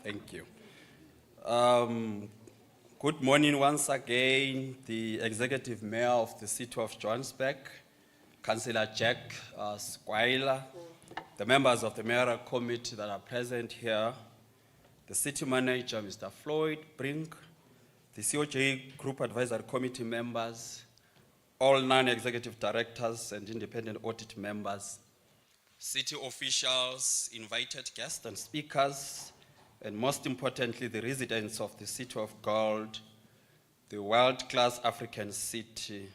Thank you. Good morning once again, the Executive Mayor of the City of Johannesburg, Councillor Jack Squailer, the members of the Mayoral Committee that are present here, the City Manager, Mr. Floyd Brink, the COJ Group Advisory Committee members, all non-executive directors and independent audit members, city officials, invited guests and speakers, and most importantly, the residents of the City of Gold, the world-class African city,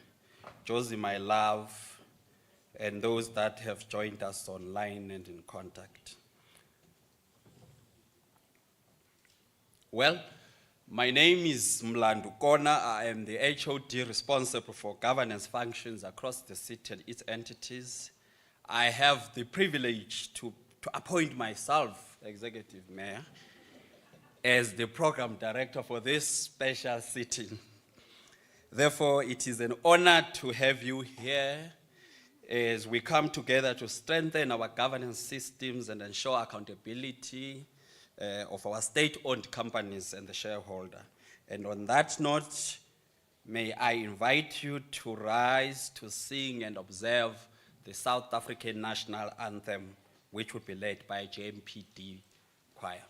Josie, my love, and those that have joined us online and in contact. Well, my name is Mlandu Kona. I am the HOD responsible for governance functions across the city and its entities. I have the privilege to appoint myself Executive Mayor as the program director for this special sitting. Therefore, it is an honor to have you here as we come together to strengthen our governance systems and ensure accountability of our state-owned companies and the shareholder. And on that note, may I invite you to rise to sing and observe the South African National Anthem, which will be led by JMPD Choir.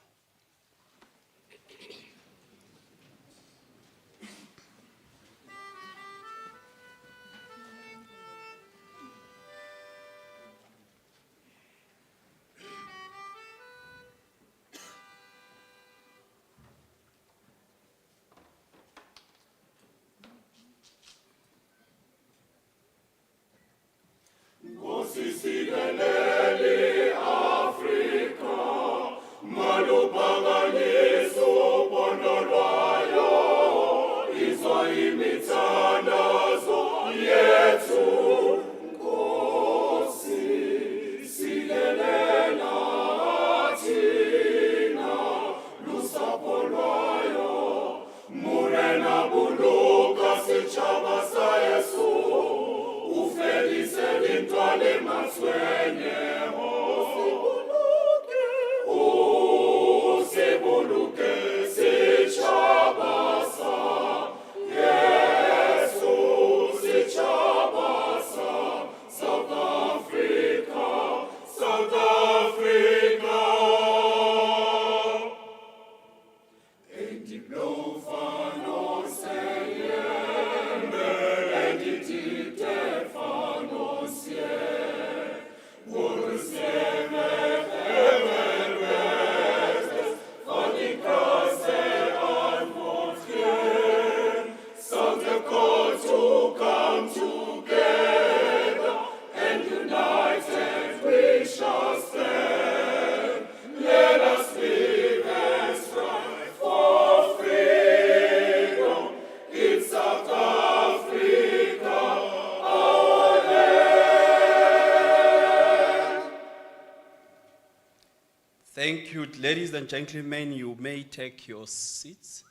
Thank you, ladies and gentlemen. You may take your seats.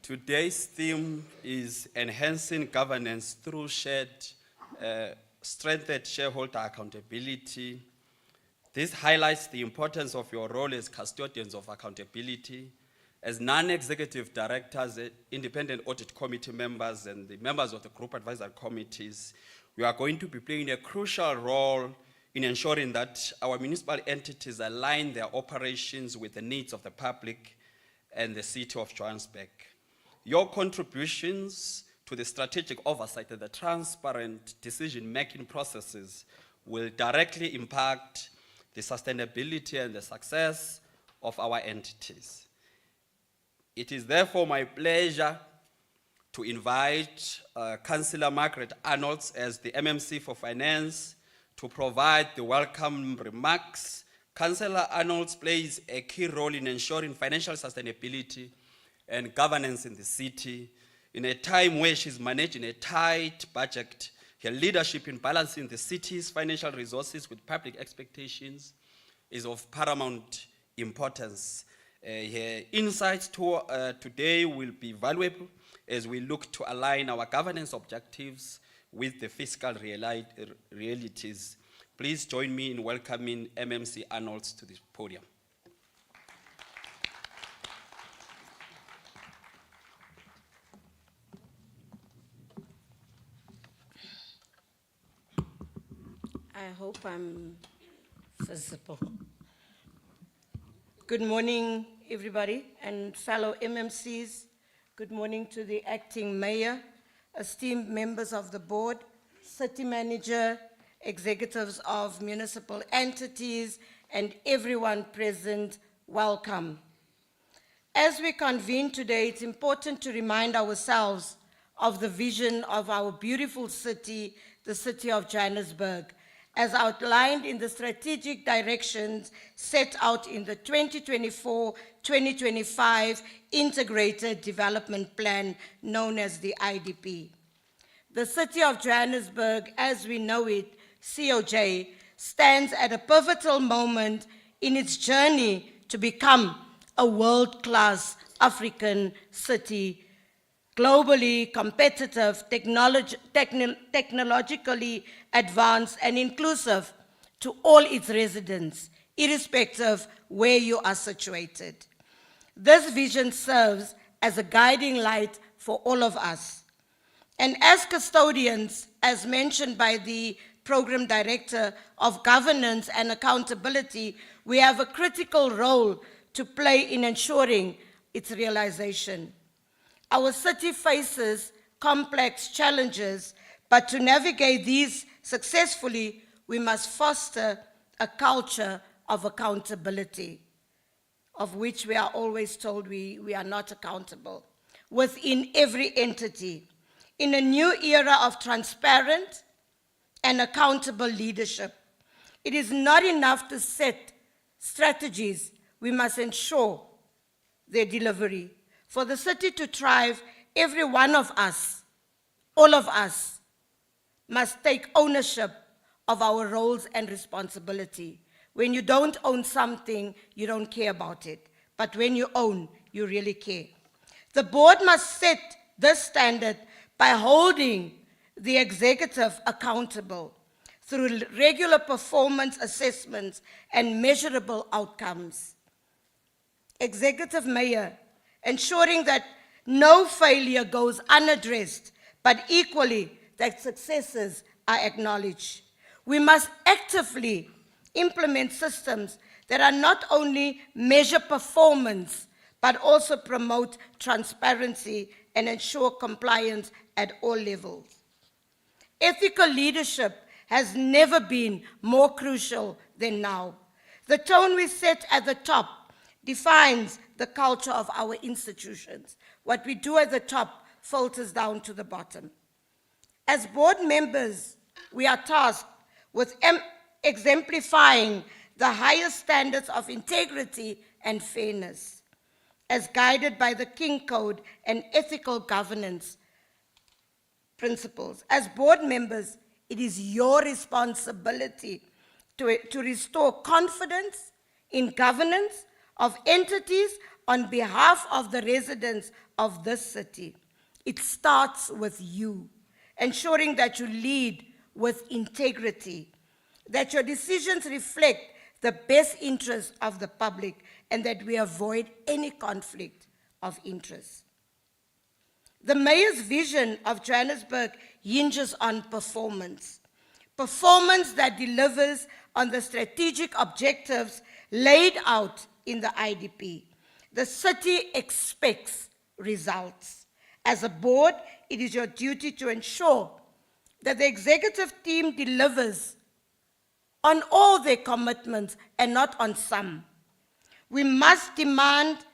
Today's theme is enhancing governance through strengthened shareholder accountability. This highlights the importance of your role as custodians of accountability, as non-executive directors, independent audit committee members, and the members of the group advisory committees. We are going to be playing a crucial role in ensuring that our municipal entities align their operations with the needs of the public and the City of Johannesburg. Your contributions to the strategic oversight and the transparent decision-making processes will directly impact the sustainability and the success of our entities. It is therefore my pleasure to invite Councillor Margaret Arnolds as the MMC for Finance to provide the welcome remarks. Councillor Arnolds plays a key role in ensuring financial sustainability and governance in the city. In a time where she's managing a tight budget, her leadership in balancing the city's financial resources with public expectations is of paramount importance. Her insights today will be valuable as we look to align our governance objectives with the fiscal realities. Please join me in welcoming MMC Arnold to the podium. I hope I'm visible. Good morning, everybody, and fellow MMCs. Good morning to the acting mayor, esteemed members of the board, city manager, executives of municipal entities, and everyone present, welcome. As we convene today, it's important to remind ourselves of the vision of our beautiful city, the city of Johannesburg, as outlined in the strategic directions set out in the 2024-2025 Integrated Development Plan, known as the IDP. The city of Johannesburg, as we know it, COJ, stands at a pivotal moment in its journey to become a world-class African city, globally competitive, technologically advanced, and inclusive to all its residents, irrespective where you are situated. This vision serves as a guiding light for all of us. And as custodians, as mentioned by the Program Director of Governance and Accountability, we have a critical role to play in ensuring its realization. Our city faces complex challenges, but to navigate these successfully, we must foster a culture of accountability, of which we are always told we are not accountable, within every entity, in a new era of transparent and accountable leadership. It is not enough to set strategies, we must ensure their delivery. For the city to thrive, every one of us, all of us, must take ownership of our roles and responsibility. When you don't own something, you don't care about it. But when you own, you really care. The board must set this standard by holding the executive accountable through regular performance assessments and measurable outcomes. Executive Mayor, ensuring that no failure goes unaddressed, but equally that successes are acknowledged. We must actively implement systems that are not only measure performance, but also promote transparency and ensure compliance at all levels. Ethical leadership has never been more crucial than now. The tone we set at the top defines the culture of our institutions. What we do at the top filters down to the bottom. As board members, we are tasked with exemplifying the highest standards of integrity and fairness, as guided by the King Code and ethical governance principles. As board members, it is your responsibility to restore confidence in governance of entities on behalf of the residents of this city. It starts with you, ensuring that you lead with integrity, that your decisions reflect the best interests of the public, and that we avoid any conflict of interest. The mayor's vision of Johannesburg hinges on performance. Performance that delivers on the strategic objectives laid out in the IDP. The city expects results. As a board, it is your duty to ensure that the executive team delivers on all their commitments and not on some. We must demand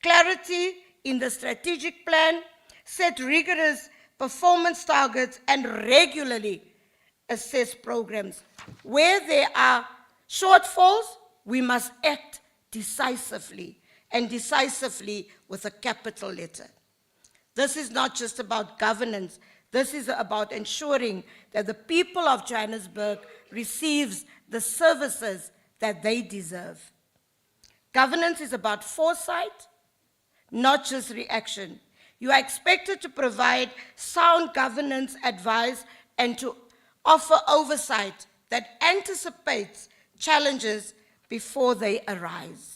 clarity in the strategic plan, set rigorous performance targets, and regularly assess programs. Where there are shortfalls, we must act decisively, and decisively with a capital letter. This is not just about governance. This is about ensuring that the people of Johannesburg receives the services that they deserve. Governance is about foresight, not just reaction. You are expected to provide sound governance advice and to offer oversight that anticipates challenges before they arise.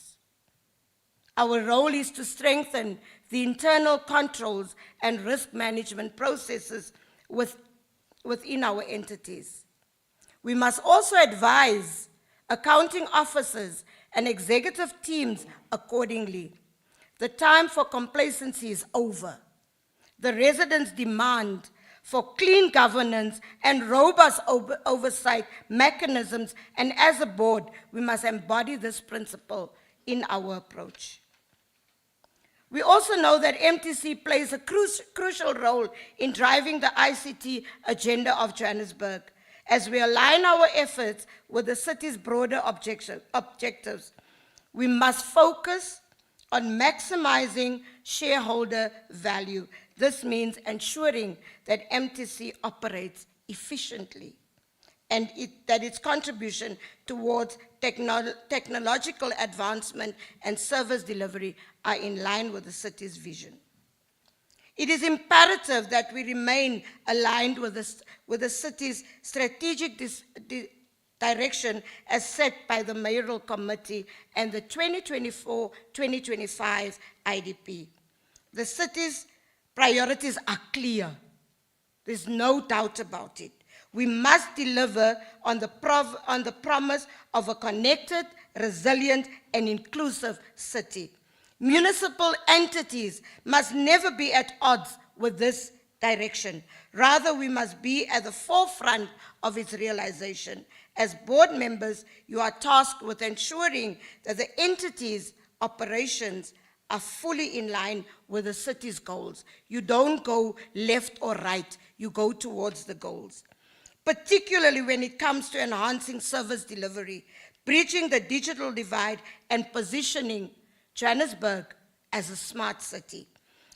Our role is to strengthen the internal controls and risk management processes within our entities. We must also advise accounting officers and executive teams accordingly. The time for complacency is over. The residents' demand for clean governance and robust oversight mechanisms, and as a board, we must embody this principle in our approach. We also know that MTC plays a crucial role in driving the ICT agenda of Johannesburg. As we align our efforts with the city's broader objectives, we must focus on maximizing shareholder value. This means ensuring that MTC operates efficiently and that its contribution towards technological advancement and service delivery are in line with the city's vision. It is imperative that we remain aligned with the city's strategic direction as set by the Mayoral Committee and the 2024-2025 IDP. The city's priorities are clear. There's no doubt about it. We must deliver on the promise of a connected, resilient, and inclusive city. Municipal entities must never be at odds with this direction. Rather, we must be at the forefront of its realization. As board members, you are tasked with ensuring that the entity's operations are fully in line with the city's goals. You don't go left or right, you go towards the goals. Particularly when it comes to enhancing service delivery, bridging the digital divide, and positioning Johannesburg as a smart city.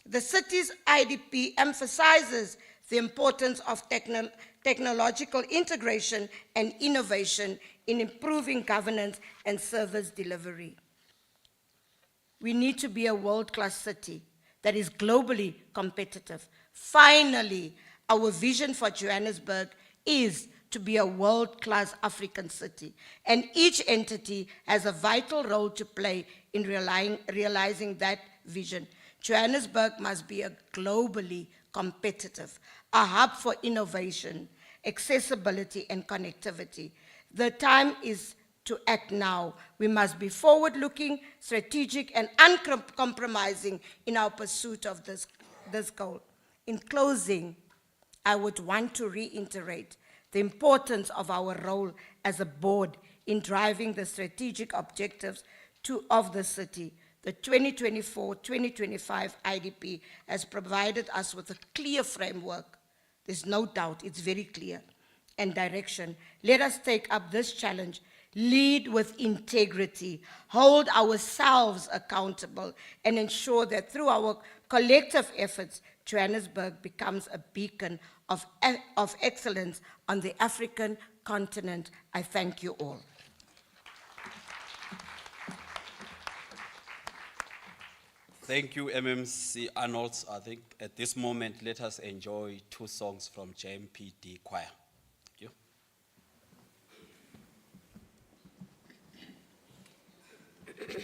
The city's IDP emphasizes the importance of technological integration and innovation in improving governance and service delivery. We need to be a world-class city that is globally competitive. Finally, our vision for Johannesburg is to be a world-class African city, and each entity has a vital role to play in realizing that vision. Johannesburg must be a globally competitive, a hub for innovation, accessibility, and connectivity. The time is to act now. We must be forward-looking, strategic, and uncompromising in our pursuit of this goal. In closing, I would want to reiterate the importance of our role as a board in driving the strategic objectives of the city. The 2024-2025 IDP has provided us with a clear framework. There's no doubt, it's very clear, and direction. Let us take up this challenge, lead with integrity, hold ourselves accountable, and ensure that through our collective efforts, Johannesburg becomes a beacon of excellence on the African continent. I thank you all. Thank you, MMC Arnolds. I think at this moment, let us enjoy 2 songs from JMPD Choir. Thank you.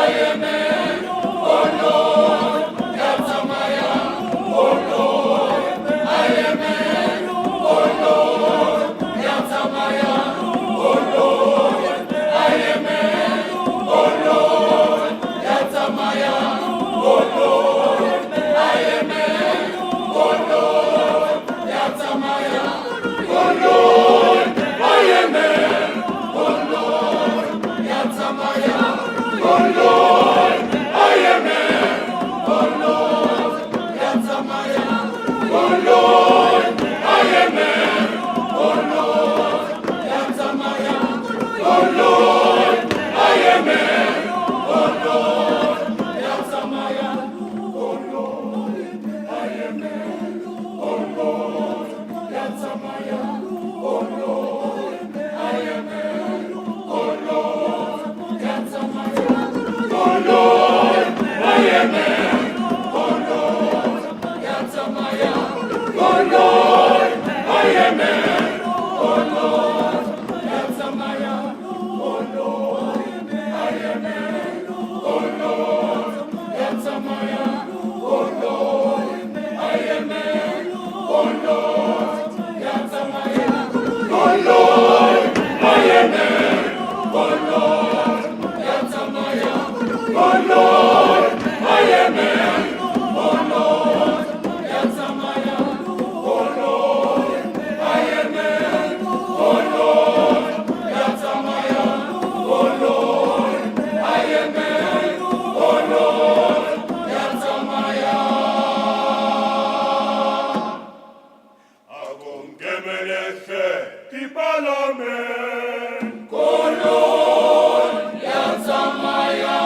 Ayeme, Kolon, ya tsamaya.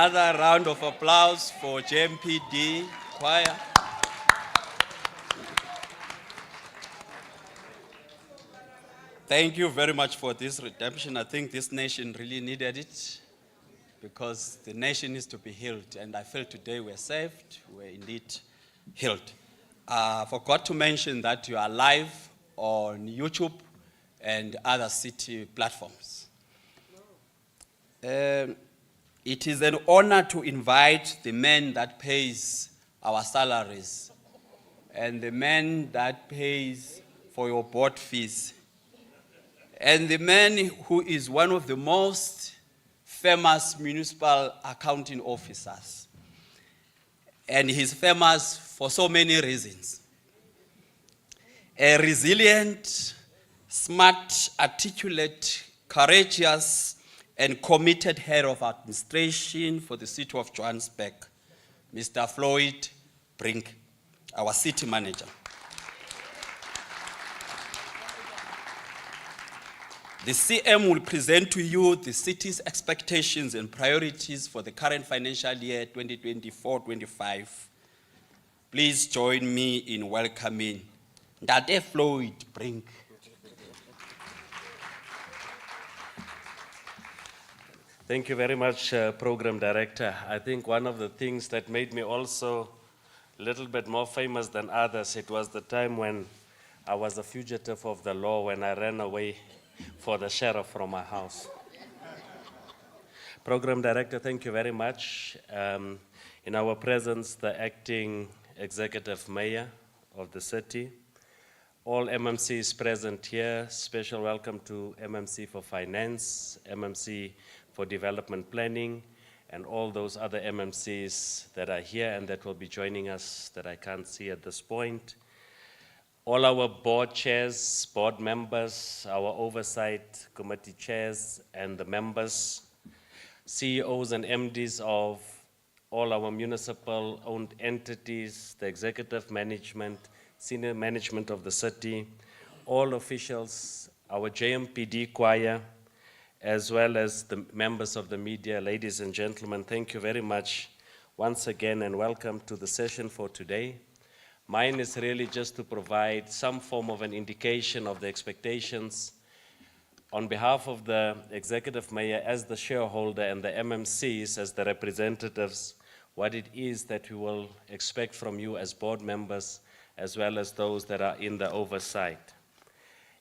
Another round of applause for JMPD choir. Thank you very much for this redemption. I think this nation really needed it because the nation needs to be healed. And I feel today we're saved, we're indeed healed. I forgot to mention that you are live on YouTube and other city platforms. It is an honor to invite the man that pays our salaries and the man that pays for your board fees and the man who is one of the most famous municipal accounting officers. And he's famous for so many reasons. A resilient, smart, articulate, courageous, and committed head of administration for the city of Johannesburg, Mr. Floyd Brink, our city manager. The CM will present to you the city's expectations and priorities for the current financial year 2024-25. Please join me in welcoming Dade Floyd Brink. Thank you very much, Program Director. I think one of the things that made me also a little bit more famous than others, it was the time when I was a fugitive of the law when I ran away for the sheriff from my house. Program Director, thank you very much. In our presence, the Acting Executive Mayor of the city, all MMCs present here, special welcome to MMC for Finance, MMC for Development Planning, and all those other MMCs that are here and that will be joining us that I can't see at this point. All our board chairs, board members, our oversight committee chairs, and the members, CEOs and MDs of all our municipal-owned entities, the executive management, senior management of the city, all officials, our JMPD choir, as well as the members of the media, ladies and gentlemen, thank you very much once again and welcome to the session for today. Mine is really just to provide some form of an indication of the expectations on behalf of the Executive Mayor as the shareholder and the MMCs as the representatives, what it is that we will expect from you as board members as well as those that are in the oversight.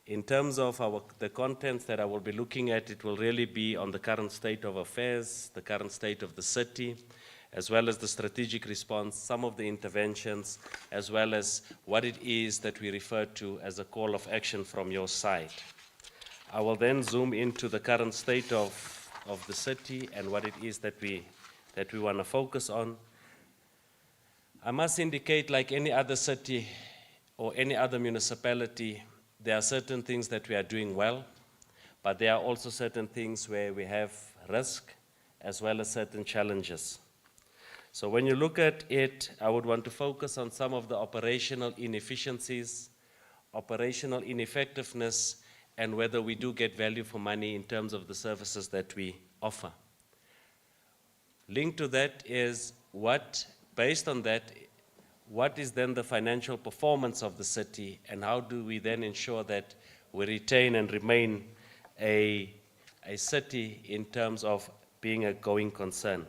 In terms of the contents that I will be looking at, it will really be on the current state of affairs, the current state of the city, as well as the strategic response, some of the interventions, as well as what it is that we refer to as a call of action from your side. I will then zoom into the current state of the city and what it is that we want to focus on. I must indicate, like any other city or any other municipality, there are certain things that we are doing well, but there are also certain things where we have risk as well as certain challenges. So when you look at it, I would want to focus on some of the operational inefficiencies, operational ineffectiveness, and whether we do get value for money in terms of the services that we offer. Linked to that is based on that, what is then the financial performance of the city, and how do we then ensure that we retain and remain a city in terms of being a going concern.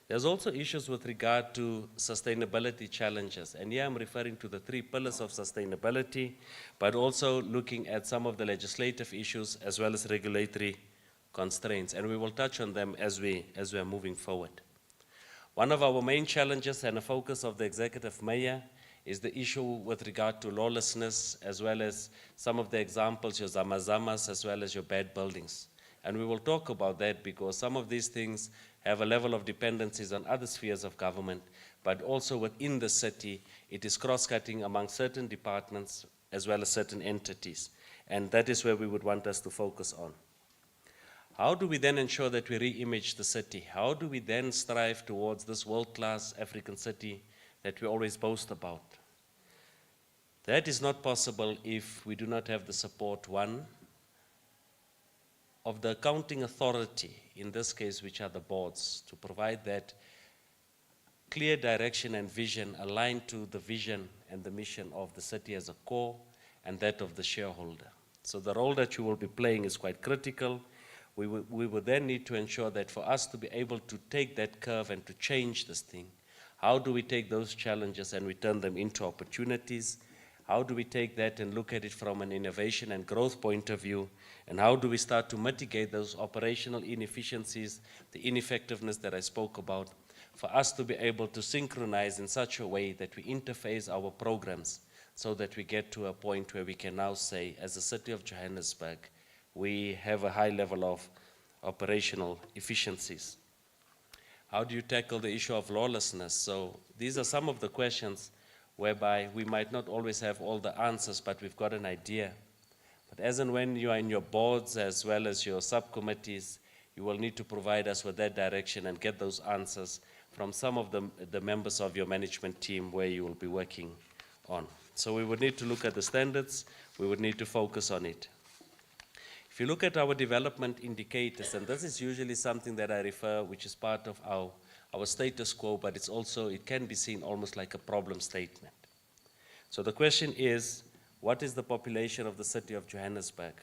There's also issues with regard to sustainability challenges, and here I'm referring to the 3 pillars of sustainability, but also looking at some of the legislative issues as well as regulatory constraints, and we will touch on them as we are moving forward. One of our main challenges and a focus of the Executive Mayor is the issue with regard to lawlessness, as well as some of the examples, your zamazamas, as well as your bad buildings. And we will talk about that because some of these things have a level of dependencies on other spheres of government, but also within the city, it is cross-cutting among certain departments as well as certain entities. And that is where we would want us to focus on. How do we then ensure that we re-image the city? How do we then strive towards this world-class African city that we always boast about? That is not possible if we do not have the support, one, of the accounting authority, in this case, which are the boards, to provide that clear direction and vision aligned to the vision and the mission of the city as a core and that of the shareholder. So the role that you will be playing is quite critical. We will then need to ensure that for us to be able to take that curve and to change this thing, how do we take those challenges and we turn them into opportunities? How do we take that and look at it from an innovation and growth point of view? And how do we start to mitigate those operational inefficiencies, the ineffectiveness that I spoke about, for us to be able to synchronize in such a way that we interface our programs so that we get to a point where we can now say, as a city of Johannesburg, we have a high level of operational efficiencies. How do you tackle the issue of lawlessness? So these are some of the questions whereby we might not always have all the answers, but we've got an idea. But as and when you are in your boards as well as your subcommittees, you will need to provide us with that direction and get those answers from some of the members of your management team where you will be working on. So we would need to look at the standards, we would need to focus on it. If you look at our development indicators, and this is usually something that I refer, which is part of our status quo, but it's also, it can be seen almost like a problem statement. So the question is, what is the population of the city of Johannesburg?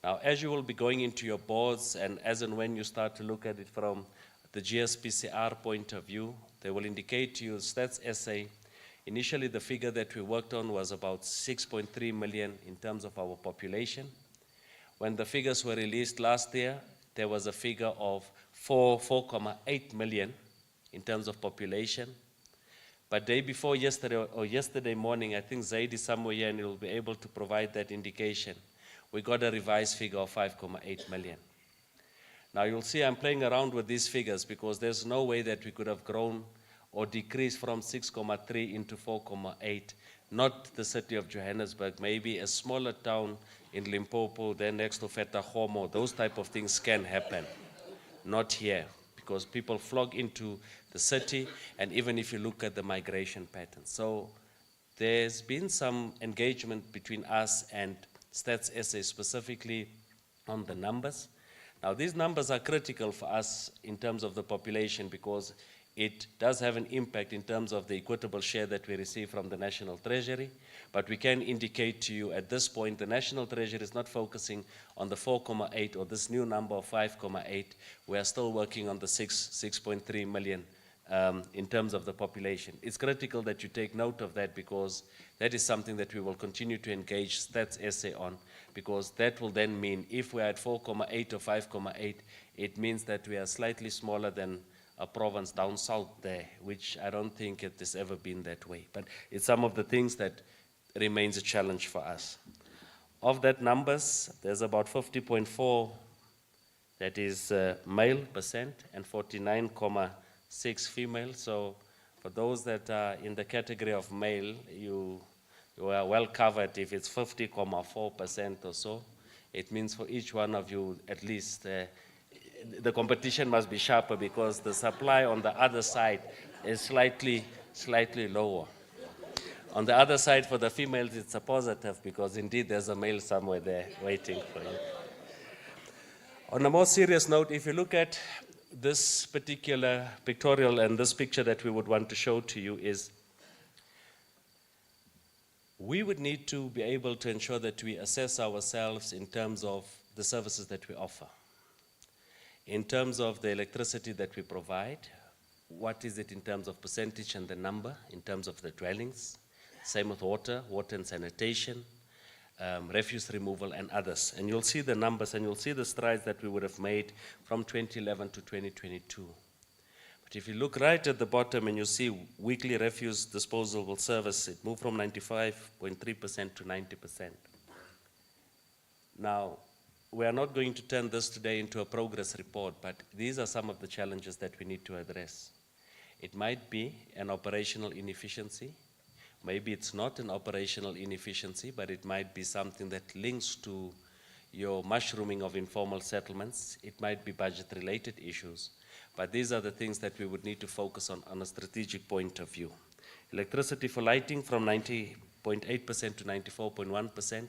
Now, as you will be going into your boards, and as and when you start to look at it from the GSPCR point of view, they will indicate to you, Stats SA, initially the figure that we worked on was about 6.3 million in terms of our population. When the figures were released last year, there was a figure of 4.8 million in terms of population. But day before yesterday, or yesterday morning, I think Zaid is somewhere here and he will be able to provide that indication. We got a revised figure of 5.8 million. Now you'll see I'm playing around with these figures because there's no way that we could have grown or decreased from 6.3 into 4.8, not the city of Johannesburg, maybe a smaller town in Limpopo, then next to Fetahomo, those type of things can happen. Not here, because people flock into the city, and even if you look at the migration patterns. So there's been some engagement between us and Stats SA specifically on the numbers. Now these numbers are critical for us in terms of the population because it does have an impact in terms of the equitable share that we receive from the National Treasury, but we can indicate to you at this point the National Treasury is not focusing on the 4.8 or this new number of 5.8. We are still working on the 6.3 million in terms of the population. It's critical that you take note of that because that is something that we will continue to engage Stats SA on, because that will then mean if we're at 4.8 or 5.8, it means that we are slightly smaller than a province down south there, which I don't think it has ever been that way. But it's some of the things that remains a challenge for us. Of that numbers, there's about 50.4 that is male percent and 49.6 female. So for those that are in the category of male, you are well covered. If it's 50.4% or so, it means for each one of you at least the competition must be sharper because the supply on the other side is slightly lower. On the other side, for the females, it's a positive because indeed there's a male somewhere there waiting for you. On a more serious note, if you look at this particular pictorial and this picture that we would want to show to you is we would need to be able to ensure that we assess ourselves in terms of the services that we offer. In terms of the electricity that we provide, what is it in terms of percentage and the number, in terms of the dwellings? Same with water and sanitation, refuse removal and others. And you'll see the numbers and you'll see the strides that we would have made from 2011 to 2022. But if you look right at the bottom and you see weekly refuse disposal service, it moved from 95.3% to 90%. Now, we are not going to turn this today into a progress report, but these are some of the challenges that we need to address. It might be an operational inefficiency. Maybe it's not an operational inefficiency, but it might be something that links to your mushrooming of informal settlements. It might be budget-related issues. But these are the things that we would need to focus on a strategic point of view. Electricity for lighting from 90.8% to 94.1%,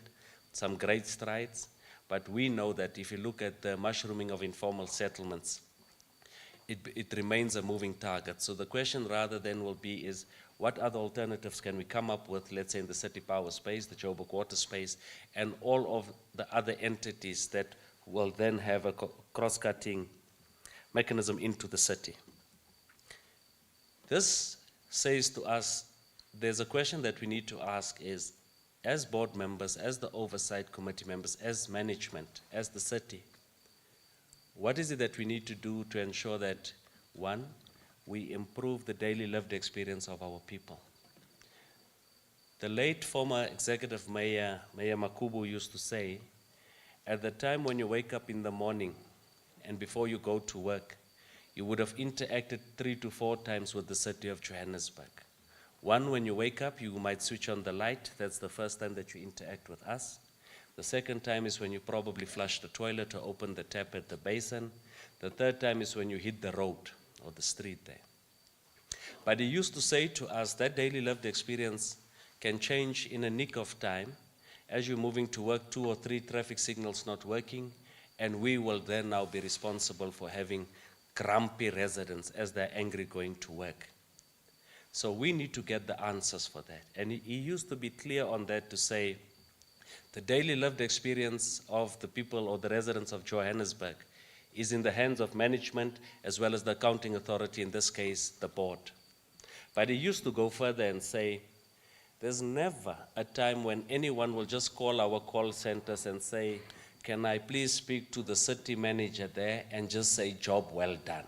some great strides. But we know that if you look at the mushrooming of informal settlements, it remains a moving target. So the question rather then will be is, what other alternatives can we come up with, let's say in the city power space, the Joburg water space, and all of the other entities that will then have a cross-cutting mechanism into the city. This says to us, there's a question that we need to ask is, as board members, as the oversight committee members, as management, as the city, what is it that we need to do to ensure that, one, we improve the daily lived experience of our people? The late former executive mayor, Mayor Makubu, used to say, at the time when you wake up in the morning and before you go to work, you would have interacted 3 to 4 times with the city of Johannesburg. One, when you wake up, you might switch on the light. That's the first time that you interact with us. The second time is when you probably flush the toilet or open the tap at the basin. The third time is when you hit the road or the street there. But he used to say to us that daily lived experience can change in a nick of time as you're moving to work, 2 or 3 traffic signals not working, and we will then now be responsible for having grumpy residents as they're angry going to work. So we need to get the answers for that. And he used to be clear on that to say, the daily lived experience of the people or the residents of Johannesburg is in the hands of management as well as the accounting authority, in this case, the board. But he used to go further and say, there's never a time when anyone will just call our call centers and say, can I please speak to the city manager there, and just say, job well done.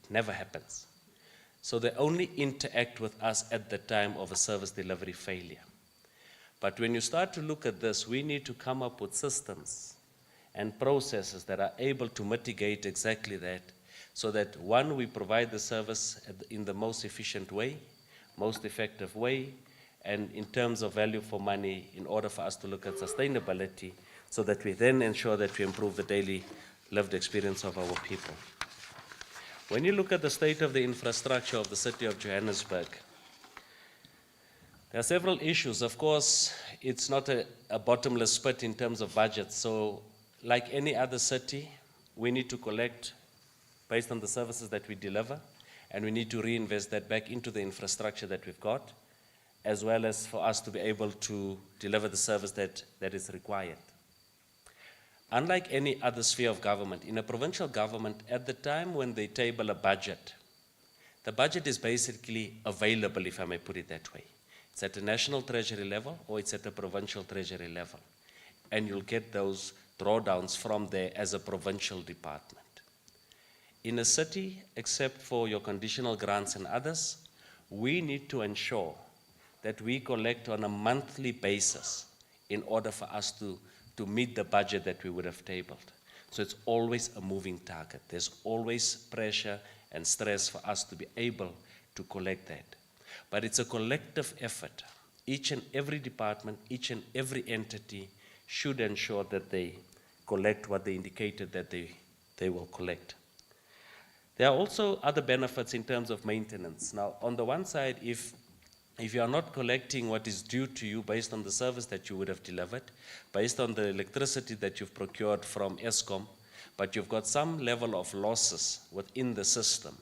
Never happens. So they only interact with us at the time of a service delivery failure. But when you start to look at this, we need to come up with systems and processes that are able to mitigate exactly that, so that, one, we provide the service in the most efficient way, most effective way, and in terms of value for money, in order for us to look at sustainability, so that we then ensure that we improve the daily lived experience of our people. When you look at the state of the infrastructure of the city of Johannesburg, there are several issues. Of course, it's not a bottomless pit in terms of budget. So like any other city, we need to collect based on the services that we deliver, and we need to reinvest that back into the infrastructure that we've got, as well as for us to be able to deliver the service that is required. Unlike any other sphere of government, in a provincial government, at the time when they table a budget, the budget is basically available, if I may put it that way. It's at a national treasury level or it's at a provincial treasury level. And you'll get those drawdowns from there as a provincial department. In a city, except for your conditional grants and others, we need to ensure that we collect on a monthly basis in order for us to meet the budget that we would have tabled. So it's always a moving target. There's always pressure and stress for us to be able to collect that. But it's a collective effort. Each and every department, each and every entity should ensure that they collect what they indicated that they will collect. There are also other benefits in terms of maintenance. Now, on the one side, if you are not collecting what is due to you based on the service that you would have delivered, based on the electricity that you've procured from Eskom, but you've got some level of losses within the system,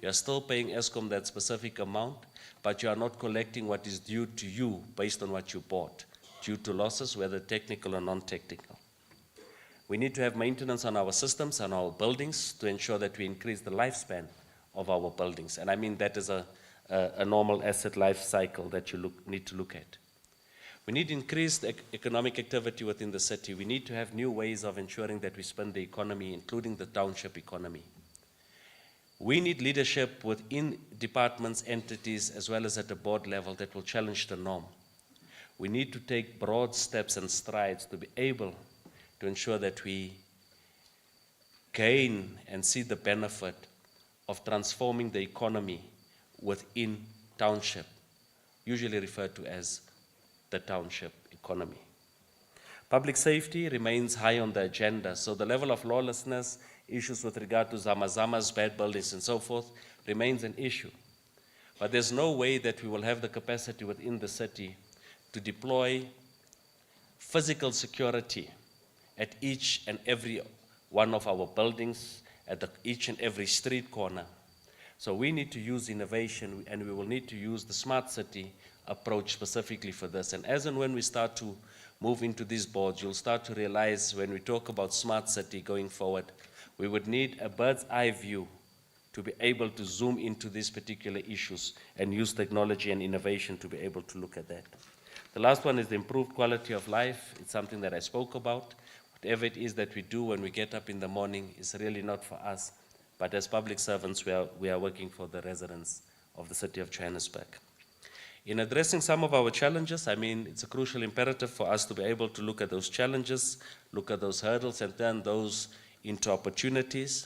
you are still paying Eskom that specific amount, but you are not collecting what is due to you based on what you bought, due to losses, whether technical or non-technical. We need to have maintenance on our systems and our buildings to ensure that we increase the lifespan of our buildings. And I mean that is a normal asset life cycle that you need to look at. We need increased economic activity within the city. We need to have new ways of ensuring that we spend the economy, including the township economy. We need leadership within departments, entities, as well as at the board level that will challenge the norm. We need to take broad steps and strides to be able to ensure that we gain and see the benefit of transforming the economy within township, usually referred to as the township economy. Public safety remains high on the agenda, so the level of lawlessness, issues with regard to zamazamas, bad buildings, and so forth, remains an issue. But there's no way that we will have the capacity within the city to deploy physical security at each and every one of our buildings, at each and every street corner. So we need to use innovation, and we will need to use the smart city approach specifically for this. And as and when we start to move into these boards, you'll start to realize when we talk about smart city going forward, we would need a bird's eye view to be able to zoom into these particular issues and use technology and innovation to be able to look at that. The last one is the improved quality of life. It's something that I spoke about. Whatever it is that we do when we get up in the morning is really not for us, but as public servants, we are working for the residents of the city of Johannesburg. In addressing some of our challenges, I mean, it's a crucial imperative for us to be able to look at those challenges, look at those hurdles, and turn those into opportunities.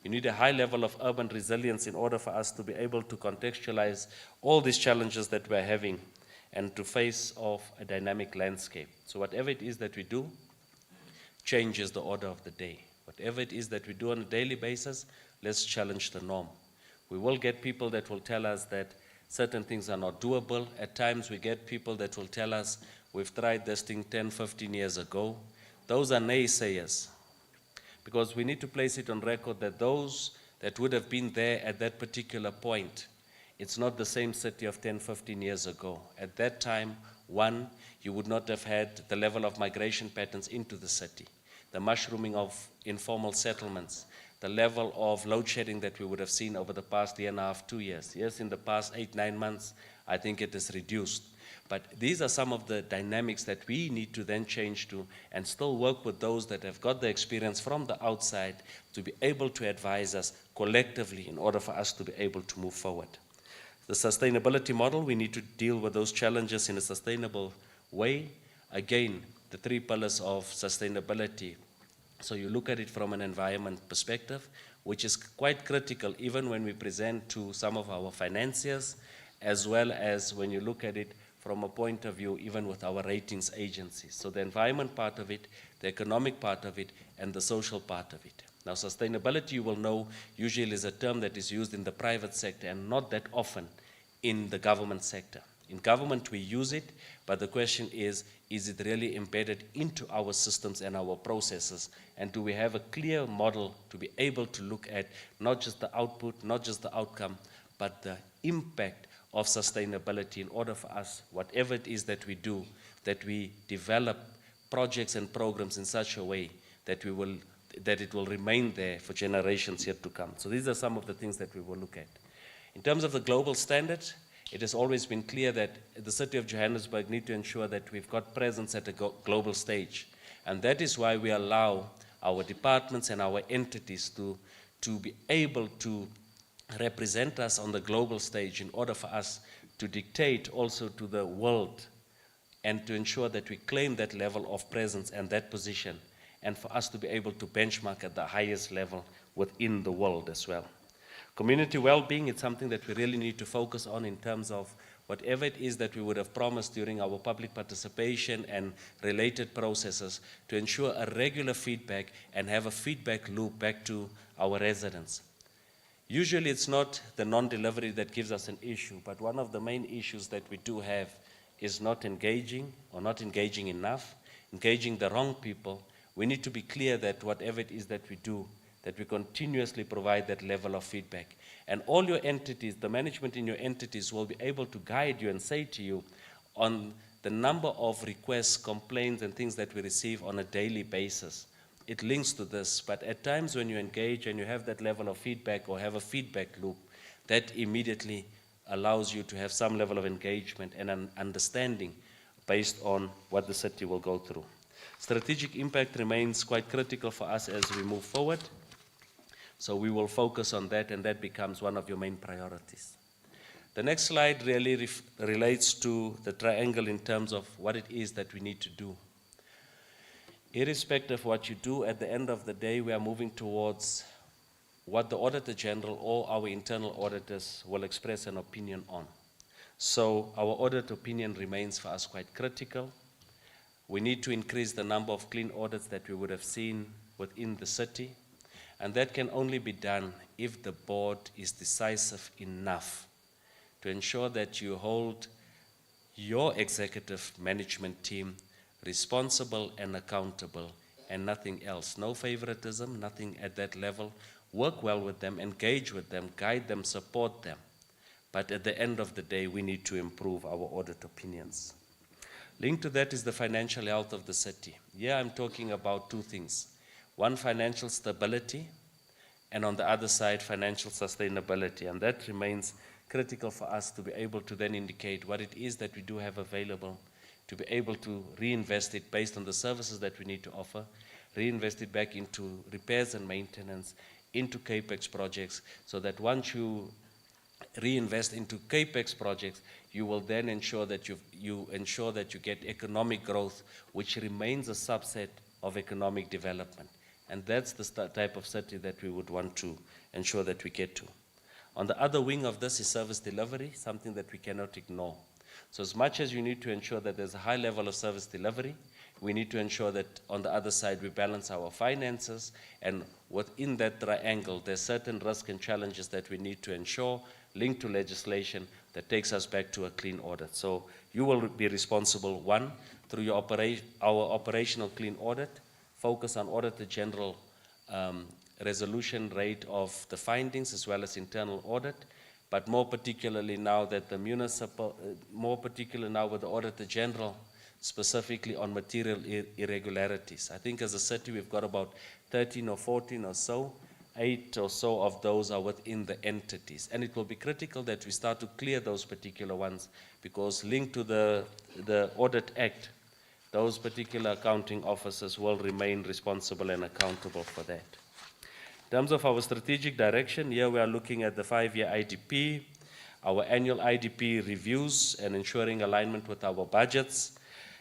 You need a high level of urban resilience in order for us to be able to contextualize all these challenges that we're having and to face off a dynamic landscape. So whatever it is that we do changes the order of the day. Whatever it is that we do on a daily basis, let's challenge the norm. We will get people that will tell us that certain things are not doable. At times we get people that will tell us, we've tried this thing 10, 15 years ago. Those are naysayers, because we need to place it on record that those that would have been there at that particular point, it's not the same city of 10, 15 years ago. At that time, one, you would not have had the level of migration patterns into the city, the mushrooming of informal settlements, the level of load shedding that we would have seen over the past year and a half, 2 years. Yes, in the past 8, 9 months, I think it is reduced. But these are some of the dynamics that we need to then change to and still work with those that have got the experience from the outside to be able to advise us collectively in order for us to be able to move forward. The sustainability model, we need to deal with those challenges in a sustainable way. Again, the 3 pillars of sustainability. So you look at it from an environment perspective, which is quite critical even when we present to some of our financiers, as well as when you look at it from a point of view even with our ratings agencies. So the environment part of it, the economic part of it, and the social part of it. Now sustainability, you will know, usually is a term that is used in the private sector and not that often in the government sector. In government we use it, but the question is it really embedded into our systems and our processes? And do we have a clear model to be able to look at not just the output, not just the outcome, but the impact of sustainability in order for us, whatever it is that we do, that we develop projects and programs in such a way that it will remain there for generations yet to come. So these are some of the things that we will look at. In terms of the global standard, it has always been clear that the city of Johannesburg need to ensure that we've got presence at a global stage. And that is why we allow our departments and our entities to be able to represent us on the global stage in order for us to dictate also to the world and to ensure that we claim that level of presence and that position, and for us to be able to benchmark at the highest level within the world as well. Community well-being is something that we really need to focus on in terms of whatever it is that we would have promised during our public participation and related processes to ensure a regular feedback and have a feedback loop back to our residents. Usually it's not the non-delivery that gives us an issue, but one of the main issues that we do have is not engaging or not engaging enough, engaging the wrong people. We need to be clear that whatever it is that we do, that we continuously provide that level of feedback. And all your entities, the management in your entities will be able to guide you and say to you on the number of requests, complaints, and things that we receive on a daily basis. It links to this, but at times when you engage and you have that level of feedback or have a feedback loop, that immediately allows you to have some level of engagement and an understanding based on what the city will go through. Strategic impact remains quite critical for us as we move forward. So we will focus on that, and that becomes one of your main priorities. The next slide really relates to the triangle in terms of what it is that we need to do. Irrespective of what you do, at the end of the day, we are moving towards what the Auditor General or our internal auditors will express an opinion on. So our audit opinion remains for us quite critical. We need to increase the number of clean audits that we would have seen within the city. And that can only be done if the board is decisive enough to ensure that you hold your executive management team responsible and accountable, and nothing else. No favoritism, nothing at that level. Work well with them, engage with them, guide them, support them. But at the end of the day, we need to improve our audit opinions. Linked to that is the financial health of the city. Here I'm talking about two things. One, financial stability, and on the other side, financial sustainability. And that remains critical for us to be able to then indicate what it is that we do have available, to be able to reinvest it based on the services that we need to offer, reinvest it back into repairs and maintenance, into CAPEX projects, so that once you reinvest into CAPEX projects, you will then ensure that you ensure that you get economic growth, which remains a subset of economic development. And that's the type of city that we would want to ensure that we get to. On the other wing of this is service delivery, something that we cannot ignore. So as much as you need to ensure that there's a high level of service delivery, we need to ensure that on the other side we balance our finances, and within that triangle there's certain risks and challenges that we need to ensure linked to legislation that takes us back to a clean audit. So you will be responsible, one, through your our operational clean audit, focus on Auditor General resolution rate of the findings as well as internal audit, but more particularly now that the municipal, more particular now with the Auditor General, specifically on material irregularities. I think as a city we've got about 13 or 14 or so, 8 or so of those are within the entities. And it will be critical that we start to clear those particular ones, because linked to the Audit Act, those particular accounting officers will remain responsible and accountable for that. In terms of our strategic direction, here we are looking at the 5-year IDP, our annual IDP reviews and ensuring alignment with our budgets.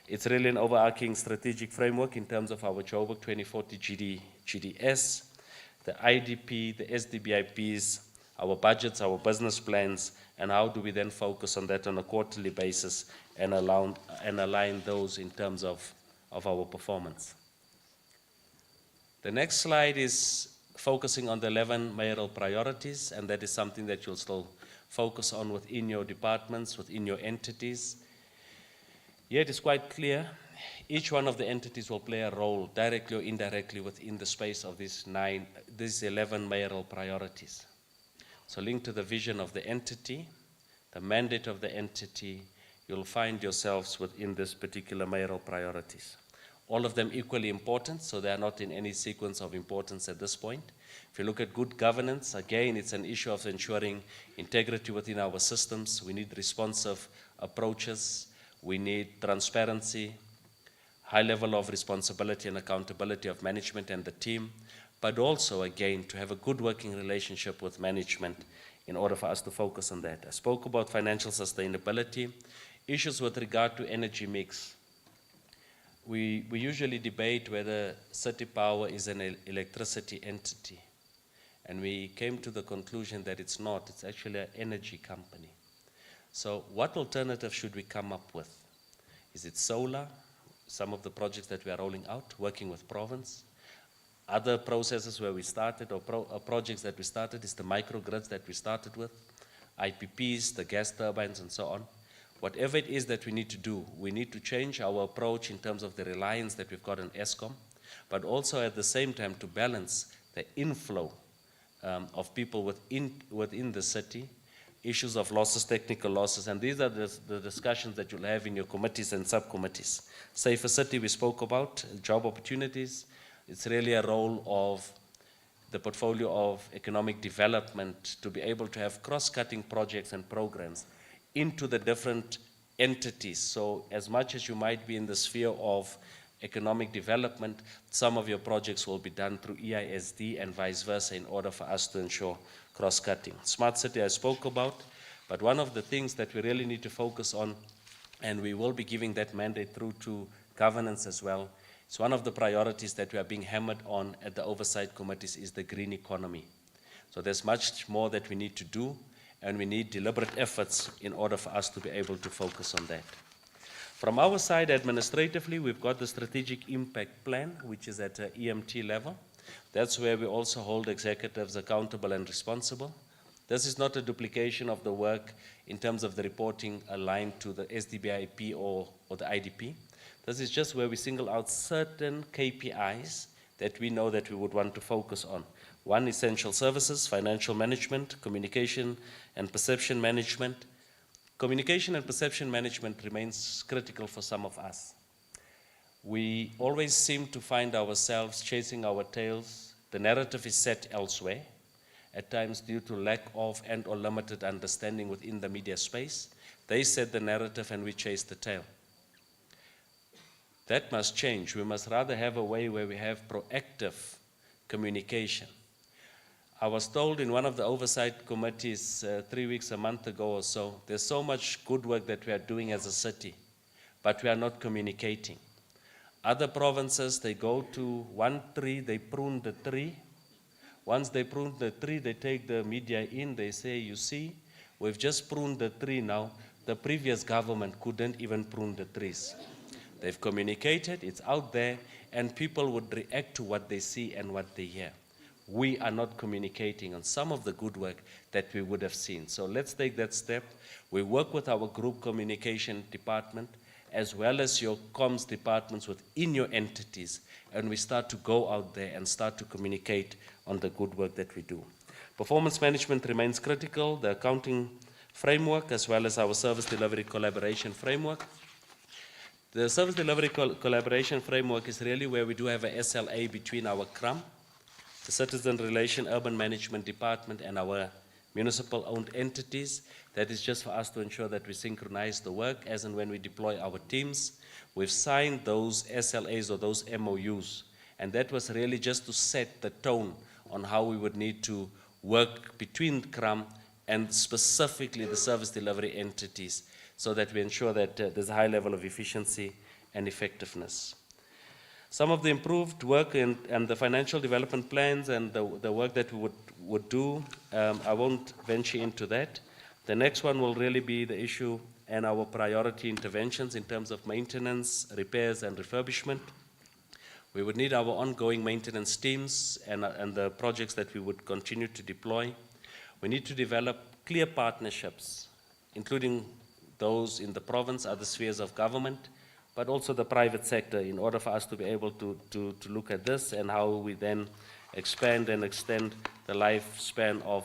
It's really an overarching strategic framework in terms of our Joburg 2040 GDS, the IDP, the SDBIPs, our budgets, our business plans, and how do we then focus on that on a quarterly basis and align those in terms of our performance. The next slide is focusing on the 11 mayoral priorities, and that is something that you'll still focus on within your departments, within your entities. Here it is quite clear, each one of the entities will play a role directly or indirectly within the space of these 11 mayoral priorities. So linked to the vision of the entity, the mandate of the entity, you'll find yourselves within this particular mayoral priorities. All of them equally important, so they are not in any sequence of importance at this point. If you look at good governance, again, it's an issue of ensuring integrity within our systems. We need responsive approaches. We need transparency, high level of responsibility and accountability of management and the team, but also, again, to have a good working relationship with management in order for us to focus on that. I spoke about financial sustainability, issues with regard to energy mix. We usually debate whether City Power is an electricity entity, and we came to the conclusion that it's not. It's actually an energy company. So what alternative should we come up with? Is it solar? Some of the projects that we are rolling out, working with province. Other processes where we started, or projects that we started, is the microgrids that we started with, IPPs, the gas turbines, and so on. Whatever it is that we need to do, we need to change our approach in terms of the reliance that we've got on Eskom, but also at the same time to balance the inflow of people within the city, issues of losses, technical losses, and these are the discussions that you'll have in your committees and subcommittees. Safer city we spoke about, job opportunities. It's really a role of the portfolio of economic development to be able to have cross-cutting projects and programs into the different entities. So as much as you might be in the sphere of economic development, some of your projects will be done through EISD and vice versa in order for us to ensure cross-cutting. Smart city I spoke about, but one of the things that we really need to focus on, and we will be giving that mandate through to governance as well, it's one of the priorities that we are being hammered on at the oversight committees, is the green economy. So there's much more that we need to do, and we need deliberate efforts in order for us to be able to focus on that. From our side, administratively, we've got the strategic impact plan, which is at an EMT level. That's where we also hold executives accountable and responsible. This is not a duplication of the work in terms of the reporting aligned to the SDBIP or the IDP. This is just where we single out certain KPIs that we know that we would want to focus on. One, essential services, financial management, communication and perception management. Communication and perception management remains critical for some of us. We always seem to find ourselves chasing our tails. The narrative is set elsewhere, at times due to lack of and or limited understanding within the media space. They set the narrative and we chase the tail. That must change. We must rather have a way where we have proactive communication. I was told in one of the oversight committees 3 weeks, a month ago or so, there's so much good work that we are doing as a city, but we are not communicating. Other provinces, they go to one tree, they prune the tree. Once they prune the tree, they take the media in, they say, you see, we've just pruned the tree now. The previous government couldn't even prune the trees. They've communicated, it's out there, and people would react to what they see and what they hear. We are not communicating on some of the good work that we would have seen. So let's take that step. We work with our group communication department, as well as your comms departments within your entities, and we start to go out there and start to communicate on the good work that we do. Performance management remains critical, the accounting framework, as well as our service delivery collaboration framework. The service delivery collaboration framework is really where we do have a SLA between our CRAM, the Citizen Relation Urban Management Department, and our municipal-owned entities. That is just for us to ensure that we synchronize the work as and when we deploy our teams. We've signed those SLAs or those MOUs, and that was really just to set the tone on how we would need to work between CRAM and specifically the service delivery entities, so that we ensure that there's a high level of efficiency and effectiveness. Some of the improved work and the financial development plans and the work that we would do, I won't venture into that. The next one will really be the issue and our priority interventions in terms of maintenance, repairs, and refurbishment. We would need our ongoing maintenance teams and the projects that we would continue to deploy. We need to develop clear partnerships, including those in the province, other spheres of government, but also the private sector, in order for us to be able to look at this and how we then expand and extend the lifespan of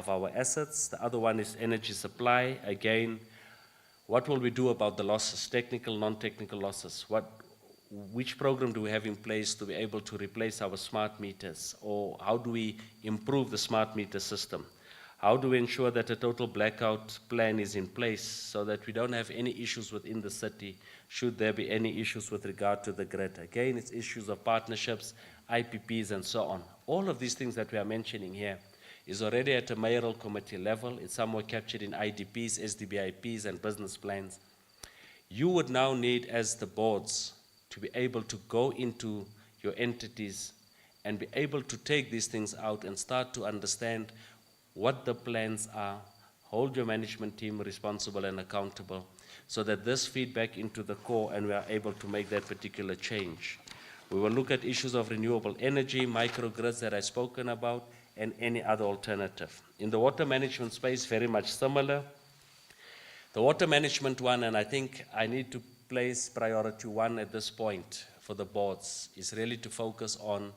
our assets. The other one is energy supply. Again, what will we do about the losses, technical, non-technical losses? Which program do we have in place to be able to replace our smart meters? Or how do we improve the smart meter system? How do we ensure that a total blackout plan is in place so that we don't have any issues within the city should there be any issues with regard to the grid? Again, it's issues of partnerships, IPPs, and so on. All of these things that we are mentioning here is already at a mayoral committee level. It's somewhere captured in IDPs, SDBIPs, and business plans. You would now need, as the boards, to be able to go into your entities and be able to take these things out and start to understand what the plans are, hold your management team responsible and accountable, so that this feedback into the core and we are able to make that particular change. We will look at issues of renewable energy, microgrids that I've spoken about, and any other alternative. In the water management space, very much similar. The water management one, and I think I need to place priority one at this point for the boards, is really to focus on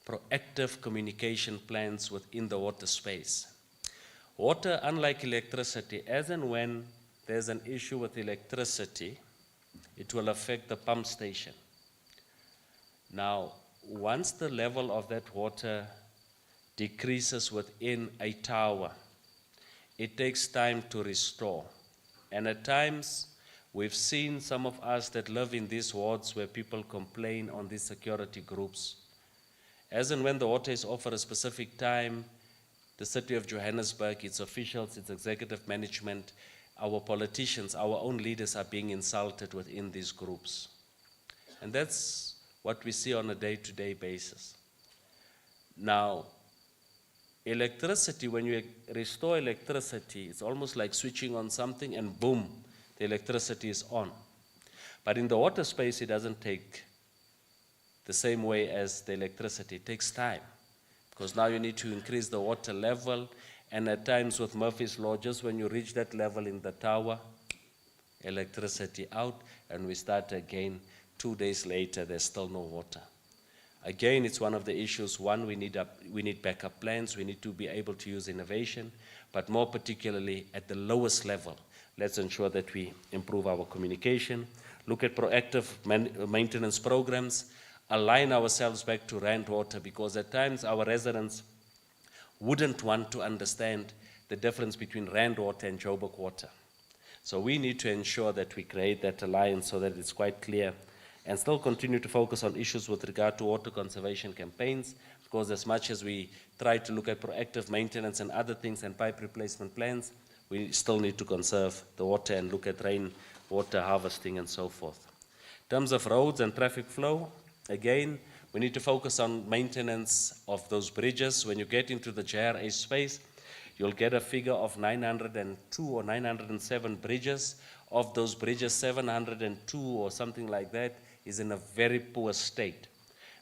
proactive communication plans within the water space. Water, unlike electricity, as and when there's an issue with electricity, it will affect the pump station. Now, once the level of that water decreases within a tower, it takes time to restore. And at times, we've seen some of us that live in these wards where people complain on these security groups. As and when the water is off for a specific time, the city of Johannesburg, its officials, its executive management, our politicians, our own leaders are being insulted within these groups. And that's what we see on a day-to-day basis. Now, electricity, when you restore electricity, it's almost like switching on something and boom, the electricity is on. But in the water space, it doesn't take the same way as the electricity. It takes time, because now you need to increase the water level, and at times with Murphy's Law, just when you reach that level in the tower, electricity out, and we start again. 2 days later, there's still no water. Again, it's one of the issues. One, we need backup plans. We need to be able to use innovation, but more particularly at the lowest level, let's ensure that we improve our communication, look at proactive maintenance programs, align ourselves back to Rand Water, because at times our residents wouldn't want to understand the difference between Rand Water and Joburg Water. So we need to ensure that we create that alliance so that it's quite clear, and still continue to focus on issues with regard to water conservation campaigns, because as much as we try to look at proactive maintenance and other things and pipe replacement plans, we still need to conserve the water and look at rain water harvesting and so forth. In terms of roads and traffic flow, again, we need to focus on maintenance of those bridges. When you get into the JRA space, you'll get a figure of 902 or 907 bridges. Of those bridges, 702 or something like that is in a very poor state.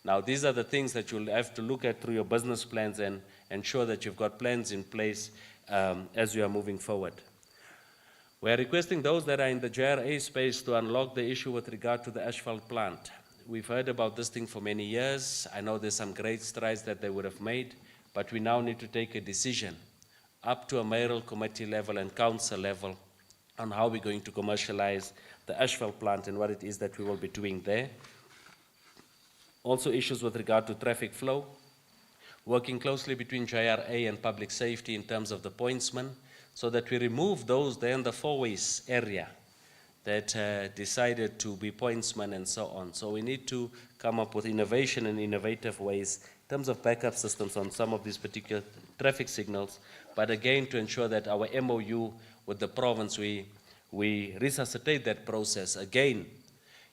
Now, these are the things that you'll have to look at through your business plans and ensure that you've got plans in place as you are moving forward. We are requesting those that are in the JRA space to unlock the issue with regard to the asphalt plant. We've heard about this thing for many years. I know there's some great strides that they would have made, but we now need to take a decision up to a mayoral committee level and council level on how we're going to commercialize the asphalt plant and what it is that we will be doing there. Also issues with regard to traffic flow, working closely between JRA and public safety in terms of the pointsmen, so that we remove those there in the four-ways area that decided to be pointsmen and so on. So we need to come up with innovation and innovative ways in terms of backup systems on some of these particular traffic signals, but again to ensure that our MOU with the province, we resuscitate that process. Again,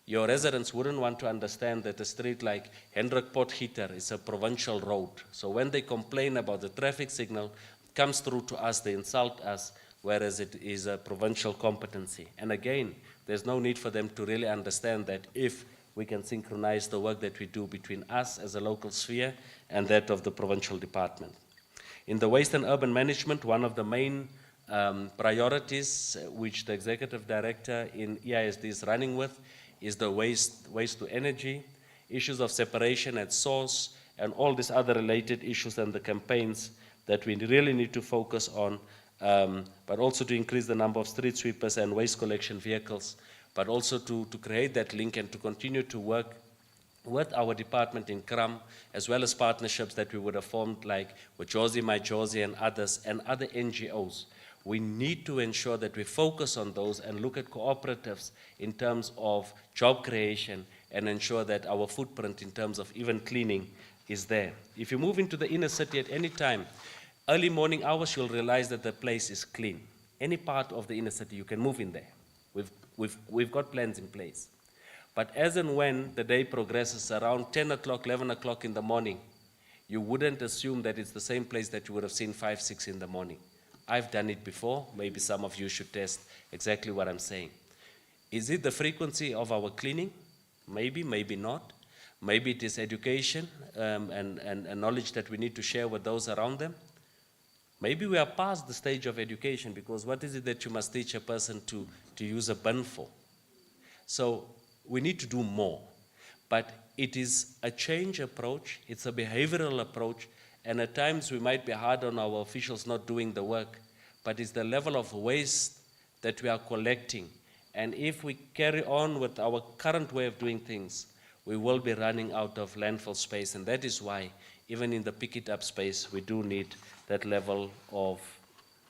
your residents wouldn't want to understand that a street like Hendrik Potgieter is a provincial road. So when they complain about the traffic signal, it comes through to us, they insult us, whereas it is a provincial competency. And again, there's no need for them to really understand that if we can synchronize the work that we do between us as a local sphere and that of the provincial department. In the waste and urban management, one of the main priorities which the executive director in EISD is running with is the waste to energy, issues of separation at source, and all these other related issues and the campaigns that we really need to focus on, but also to increase the number of street sweepers and waste collection vehicles, but also to create that link and to continue to work with our department in CRAM, as well as partnerships that we would have formed like with Josie, My Josie and others, and other NGOs. We need to ensure that we focus on those and look at cooperatives in terms of job creation and ensure that our footprint in terms of even cleaning is there. If you move into the inner city at any time, early morning hours, you'll realize that the place is clean. Any part of the inner city, you can move in there. We've got plans in place. But as and when the day progresses around 10 o'clock, 11 o'clock in the morning, you wouldn't assume that it's the same place that you would have seen 5, 6 in the morning. I've done it before. Maybe some of you should test exactly what I'm saying. Is it the frequency of our cleaning? Maybe, maybe not. Maybe it is education and knowledge that we need to share with those around them. Maybe we are past the stage of education, because what is it that you must teach a person to use a bin for? So we need to do more. But it is a change approach, it's a behavioral approach, and at times we might be hard on our officials not doing the work, but it's the level of waste that we are collecting. And if we carry on with our current way of doing things, we will be running out of landfill space, and that is why even in the pick it up space, we do need that level of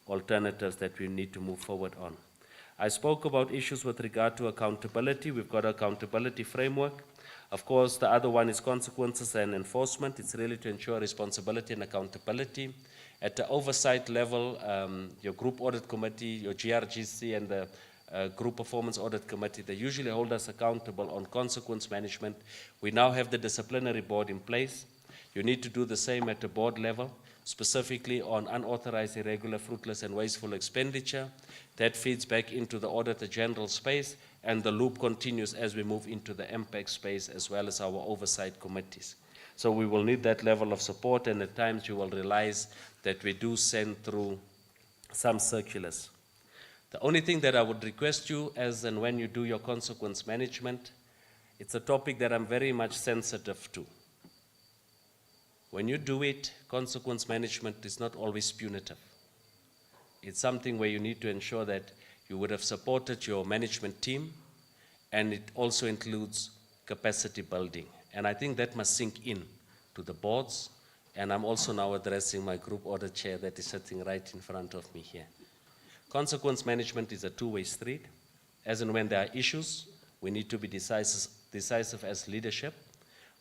alternatives that we need to move forward on. I spoke about issues with regard to accountability. We've got an accountability framework. Of course, the other one is consequences and enforcement. It's really to ensure responsibility and accountability. At the oversight level, your group audit committee, your GRGC, and the group performance audit committee, they usually hold us accountable on consequence management. We now have the disciplinary board in place. You need to do the same at the board level, specifically on unauthorized, irregular, fruitless, and wasteful expenditure. That feeds back into the Auditor General space, and the loop continues as we move into the MPEC space, as well as our oversight committees. So we will need that level of support, and at times you will realize that we do send through some circulars. The only thing that I would request you as and when you do your consequence management, it's a topic that I'm very much sensitive to. When you do it, consequence management is not always punitive. It's something where you need to ensure that you would have supported your management team, and it also includes capacity building. And I think that must sink in to the boards, and I'm also now addressing my group audit chair that is sitting right in front of me here. Consequence management is a two-way street. As and when there are issues, we need to be decisive as leadership,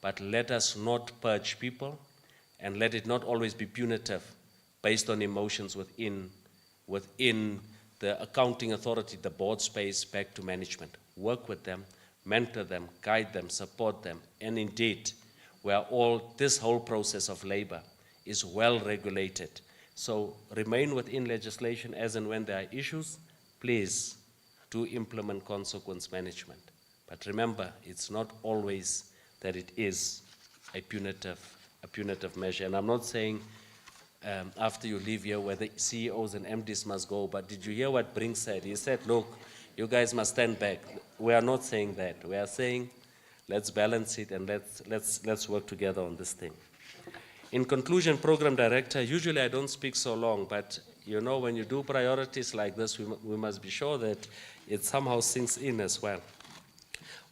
but let us not purge people, and let it not always be punitive based on emotions within the accounting authority, the board space, back to management. Work with them, mentor them, guide them, support them, and indeed, where this whole process of labor is well regulated. So remain within legislation as and when there are issues. Please do implement consequence management. But remember, it's not always that it is a punitive measure. And I'm not saying after you leave here where the CEOs and MDs must go, but did you hear what Brink said? He said, look, you guys must stand back. We are not saying that. We are saying, let's balance it and let's work together on this thing. In conclusion, Program Director, usually I don't speak so long, but you know, when you do priorities like this, we must be sure that it somehow sinks in as well.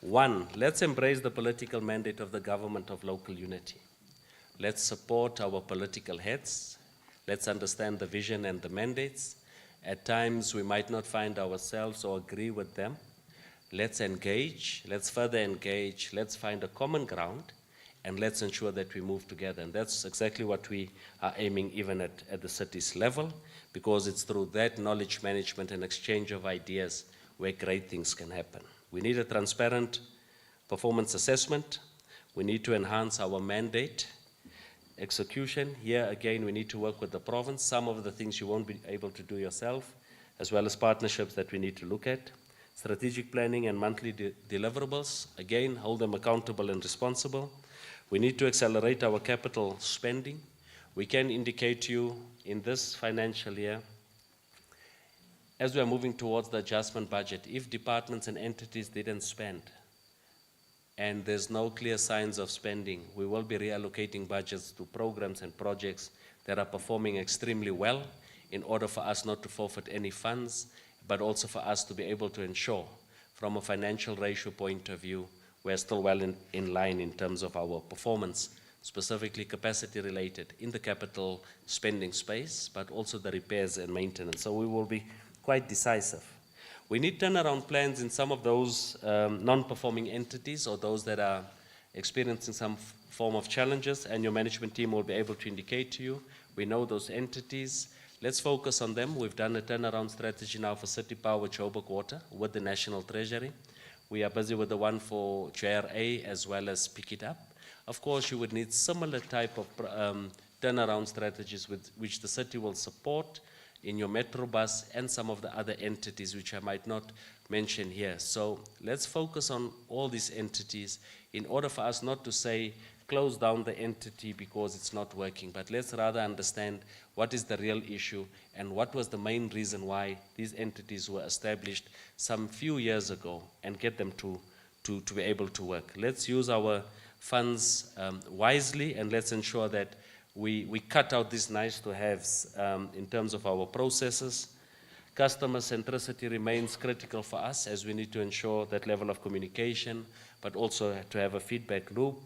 One, let's embrace the political mandate of the government of local unity. Let's support our political heads. Let's understand the vision and the mandates. At times, we might not find ourselves or agree with them. Let's engage, let's further engage, let's find a common ground, and let's ensure that we move together. And that's exactly what we are aiming even at the city's level, because it's through that knowledge management and exchange of ideas where great things can happen. We need a transparent performance assessment. We need to enhance our mandate execution. Here again, we need to work with the province. Some of the things you won't be able to do yourself, as well as partnerships that we need to look at. Strategic planning and monthly deliverables, again, hold them accountable and responsible. We need to accelerate our capital spending. We can indicate to you in this financial year, as we are moving towards the adjustment budget, if departments and entities didn't spend, and there's no clear signs of spending, we will be reallocating budgets to programs and projects that are performing extremely well in order for us not to forfeit any funds, but also for us to be able to ensure, from a financial ratio point of view, we're still well in line in terms of our performance, specifically capacity related in the capital spending space, but also the repairs and maintenance. So we will be quite decisive. We need turnaround plans in some of those non-performing entities or those that are experiencing some form of challenges, and your management team will be able to indicate to you. We know those entities. Let's focus on them. We've done a turnaround strategy now for City Power, Joburg Water with the National Treasury. We are busy with the one for JRA as well as Pick It Up. Of course, you would need similar type of turnaround strategies with which the city will support in your Metro Bus and some of the other entities which I might not mention here. So let's focus on all these entities in order for us not to say close down the entity because it's not working, but let's rather understand what is the real issue and what was the main reason why these entities were established some few years ago and get them to be able to work. Let's use our funds wisely, and let's ensure that we cut out these nice to haves in terms of our processes. Customer centricity remains critical for us as we need to ensure that level of communication, but also to have a feedback loop.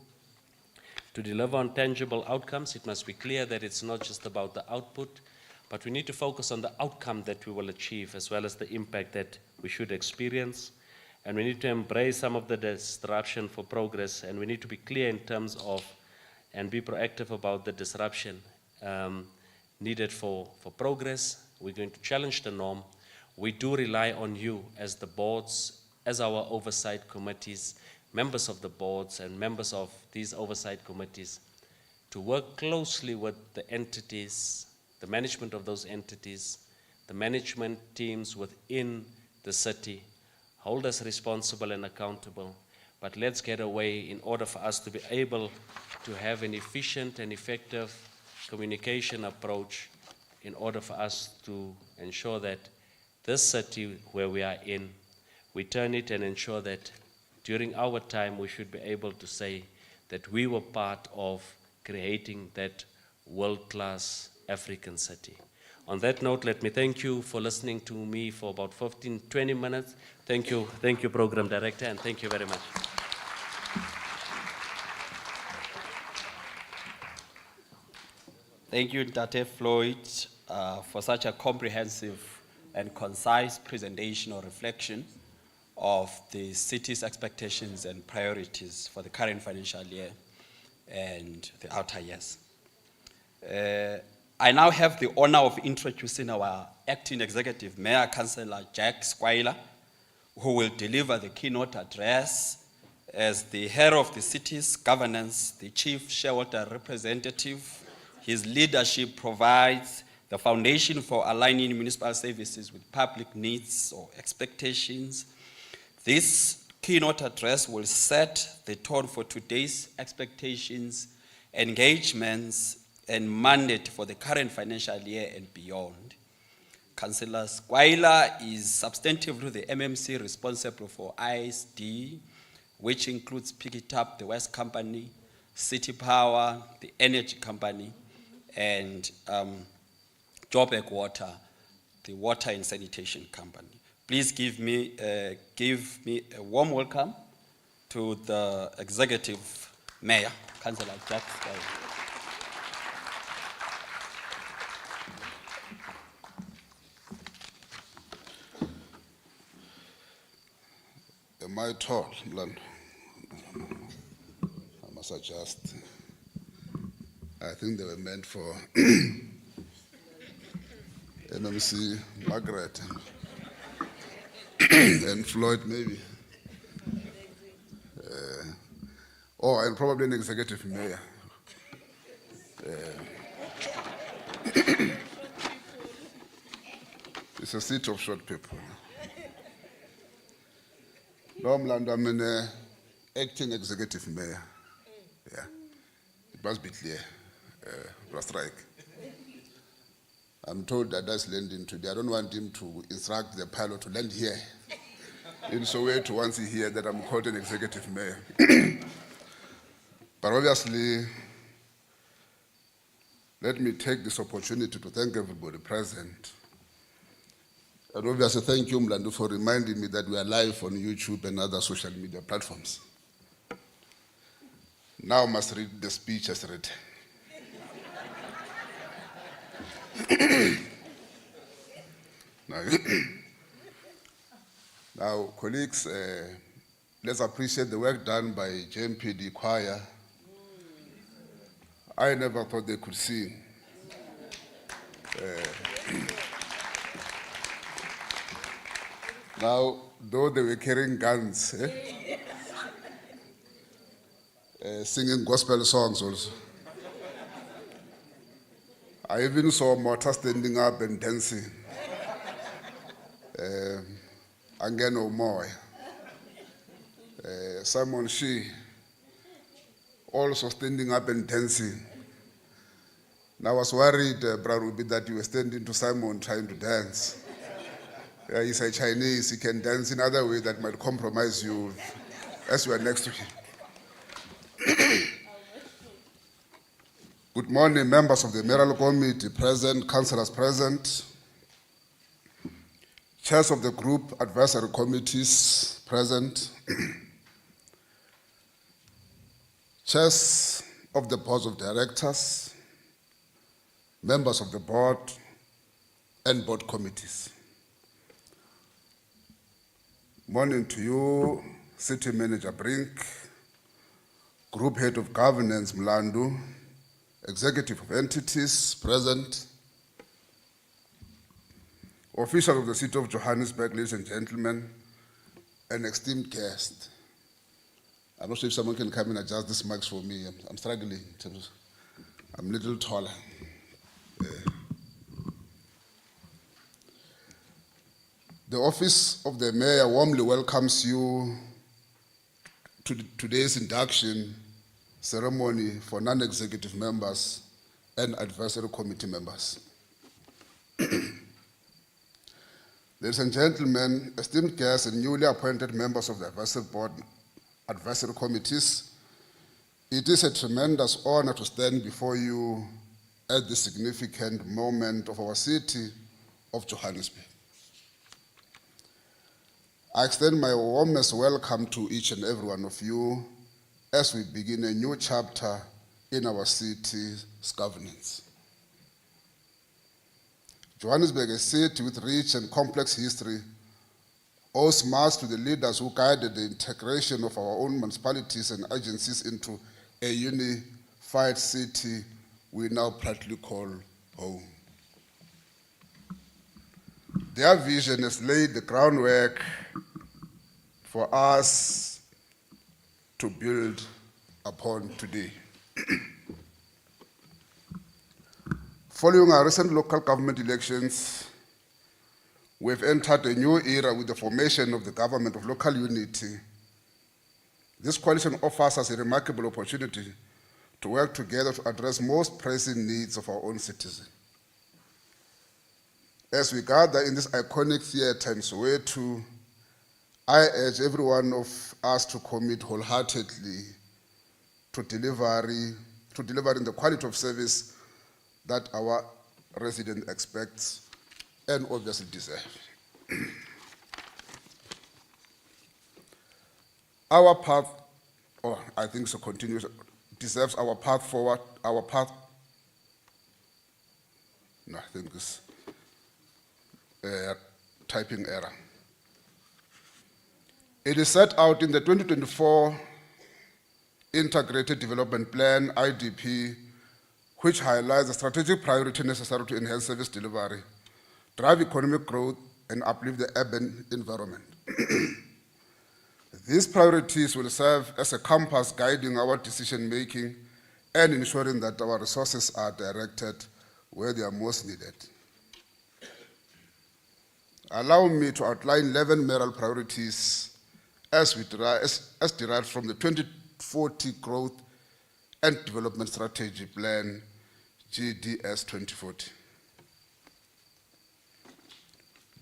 To deliver on tangible outcomes, it must be clear that it's not just about the output, but we need to focus on the outcome that we will achieve as well as the impact that we should experience. And we need to embrace some of the disruption for progress, and we need to be clear in terms of and be proactive about the disruption needed for progress. We're going to challenge the norm. We do rely on you as the boards, as our oversight committees, members of the boards and members of these oversight committees to work closely with the entities, the management of those entities, the management teams within the city, hold us responsible and accountable. But let's get away in order for us to be able to have an efficient and effective communication approach in order for us to ensure that this city where we are in, we turn it and ensure that during our time we should be able to say that we were part of creating that world-class African city. On that note, let me thank you for listening to me for about 15, 20 minutes. Thank you, Program Director, and thank you very much. Thank you, Tate Floyd, for such a comprehensive and concise presentation or reflection of the city's expectations and priorities for the current financial year and the outer years. I now have the honor of introducing our Acting Executive Mayor, Councillor Jack Squire, who will deliver the keynote address as the head of the city's governance, the chief shareholder representative. His leadership provides the foundation for aligning municipal services with public needs or expectations. This keynote address will set the tone for today's expectations, engagements, and mandate for the current financial year and beyond. Councillor Squire is substantively the MMC responsible for ISD, which includes Pick It Up, the West Company, City Power, the Energy Company, and Joburg Water, the Water and Sanitation Company. Please give me a warm welcome to the Executive Mayor, Councillor Jack Squire. Am I tall, Mlando? I must adjust. I think they were meant for MMC, Margaret, and Floyd maybe. And probably an executive mayor. It's a seat of short people. No, Mlando, I'm an acting executive mayor. Yeah, it must be clear. Strike. I'm told that that's landing today. I don't want him to instruct the pilot to land here in Soweto once he hears that I'm called an executive mayor. But obviously, let me take this opportunity to thank everybody present. And obviously, thank you, Mlando, for reminding me that we are live on YouTube and other social media platforms. Now I must read the speech as written. Now, colleagues, let's appreciate the work done by JMPD Choir. I never thought they could sing. Now, though they were carrying guns, singing gospel songs also. I even saw Mota standing up and dancing. Angeno Moy. Simon Shee also standing up and dancing. Now I was worried, Brarubi, that you were standing to Simon trying to dance. He's a Chinese, he can dance in other way that might compromise you as you are next to him. Good morning, members of the Mayoral Committee present, councillors present, chairs of the group advisory committees present, chairs of the boards of directors, members of the board, and board committees. Morning to you, City Manager Brink, Group Head of Governance Mlando, Executive of Entities present, officials of the City of Johannesburg, ladies and gentlemen, and esteemed guests. I'm not sure if someone can come and adjust this mics for me. I'm struggling. I'm a little taller. The Office of the Mayor warmly welcomes you to today's induction ceremony for non-executive members and advisory committee members. Ladies and gentlemen, esteemed guests and newly appointed members of the advisory board, advisory committees, it is a tremendous honor to stand before you at this significant moment of our city of Johannesburg. I extend my warmest welcome to each and every one of you as we begin a new chapter in our city's governance. Johannesburg, a city with rich and complex history, owes much to the leaders who guided the integration of our own municipalities and agencies into a unified city we now proudly call home. Their vision has laid the groundwork for us to build upon today. Following our recent local government elections, we've entered a new era with the formation of the Government of Local Unity. This coalition offers us a remarkable opportunity to work together to address most pressing needs of our own citizens. As we gather in this iconic theater in Soweto, I urge every one of us to commit wholeheartedly to delivering the quality of service that our resident expects and obviously deserve. Our path, I think so continues, deserves our path forward, no, I think this typing error. It is set out in the 2024 Integrated Development Plan, IDP, which highlights the strategic priority necessary to enhance service delivery, drive economic growth, and uplift the urban environment. These priorities will serve as a compass guiding our decision-making and ensuring that our resources are directed where they are most needed. Allow me to outline 11 mayoral priorities as derived from the 2040 Growth and Development Strategy Plan, GDS 2040.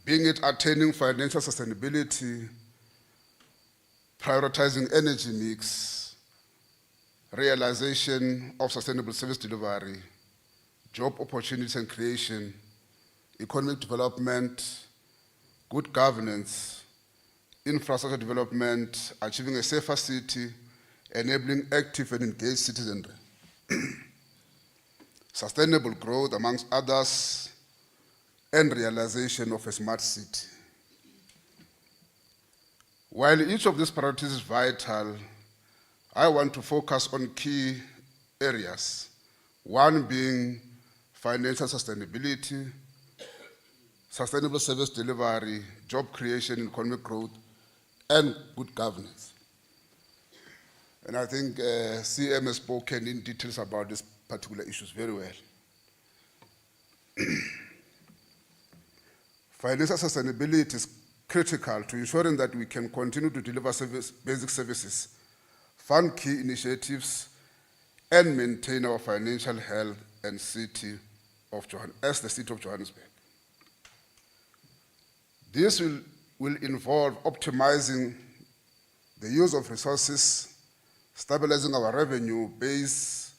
Being it attaining financial sustainability, prioritizing energy mix, realization of sustainable service delivery, job opportunities and creation, economic development, good governance, infrastructure development, achieving a safer city, enabling active and engaged citizenry, sustainable growth amongst others, and realization of a smart city. While each of these priorities is vital, I want to focus on key areas, one being financial sustainability, sustainable service delivery, job creation, economic growth, and good governance. And I think CM has spoken in details about these particular issues very well. Financial sustainability is critical to ensuring that we can continue to deliver basic services, fund key initiatives, and maintain our financial health and as the city of Johannesburg. This will involve optimizing the use of resources, stabilizing our revenue base,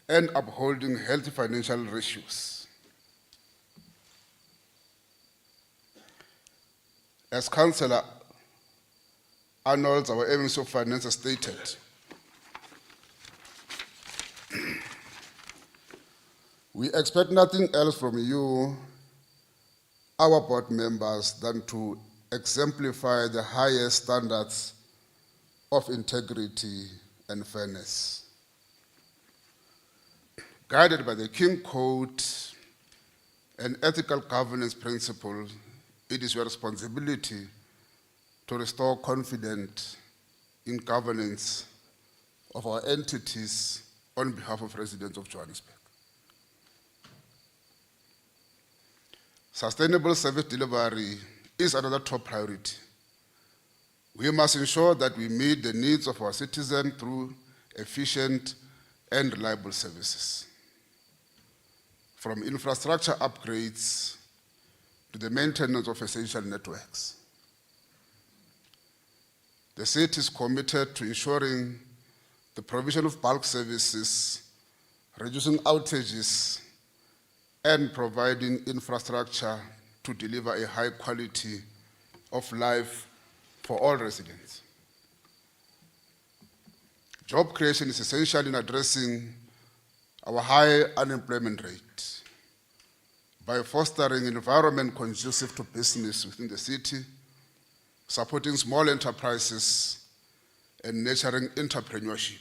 and upholding healthy financial ratios. As Councillor Arnold, our MMC of Finance, has stated, we expect nothing else from you, our board members, than to exemplify the highest standards of integrity and fairness. Guided by the King Code and ethical governance principles, it is your responsibility to restore confidence in governance of our entities on behalf of residents of Johannesburg. Sustainable service delivery is another top priority. We must ensure that we meet the needs of our citizens through efficient and reliable services. From infrastructure upgrades to the maintenance of essential networks. The city is committed to ensuring the provision of bulk services, reducing outages, and providing infrastructure to deliver a high quality of life for all residents. Job creation is essential in addressing our high unemployment rate by fostering an environment conducive to business within the city, supporting small enterprises, and nurturing entrepreneurship.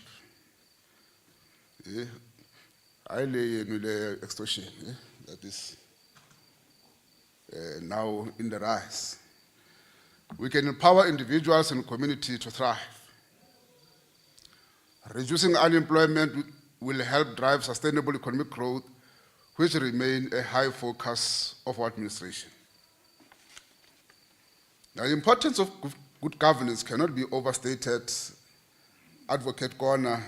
I lay in the extortion that is now in the rise. We can empower individuals and community to thrive. Reducing unemployment will help drive sustainable economic growth, which remain a high focus of our administration. Now, the importance of good governance cannot be overstated. Advocate Kona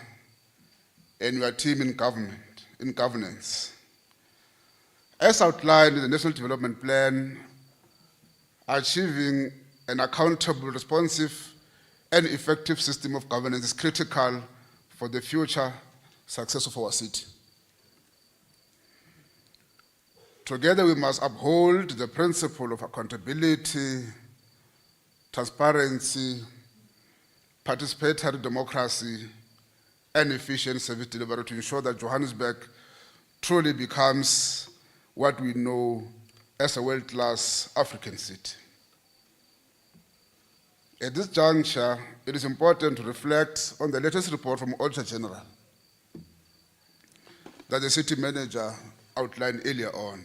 and your team in governance. As outlined in the National Development Plan, achieving an accountable, responsive, and effective system of governance is critical for the future success of our city. Together, we must uphold the principle of accountability, transparency, participatory democracy, and efficient service delivery to ensure that Johannesburg truly becomes what we know as a world-class African city. At this juncture, it is important to reflect on the latest report from Auditor General that the city manager outlined earlier on.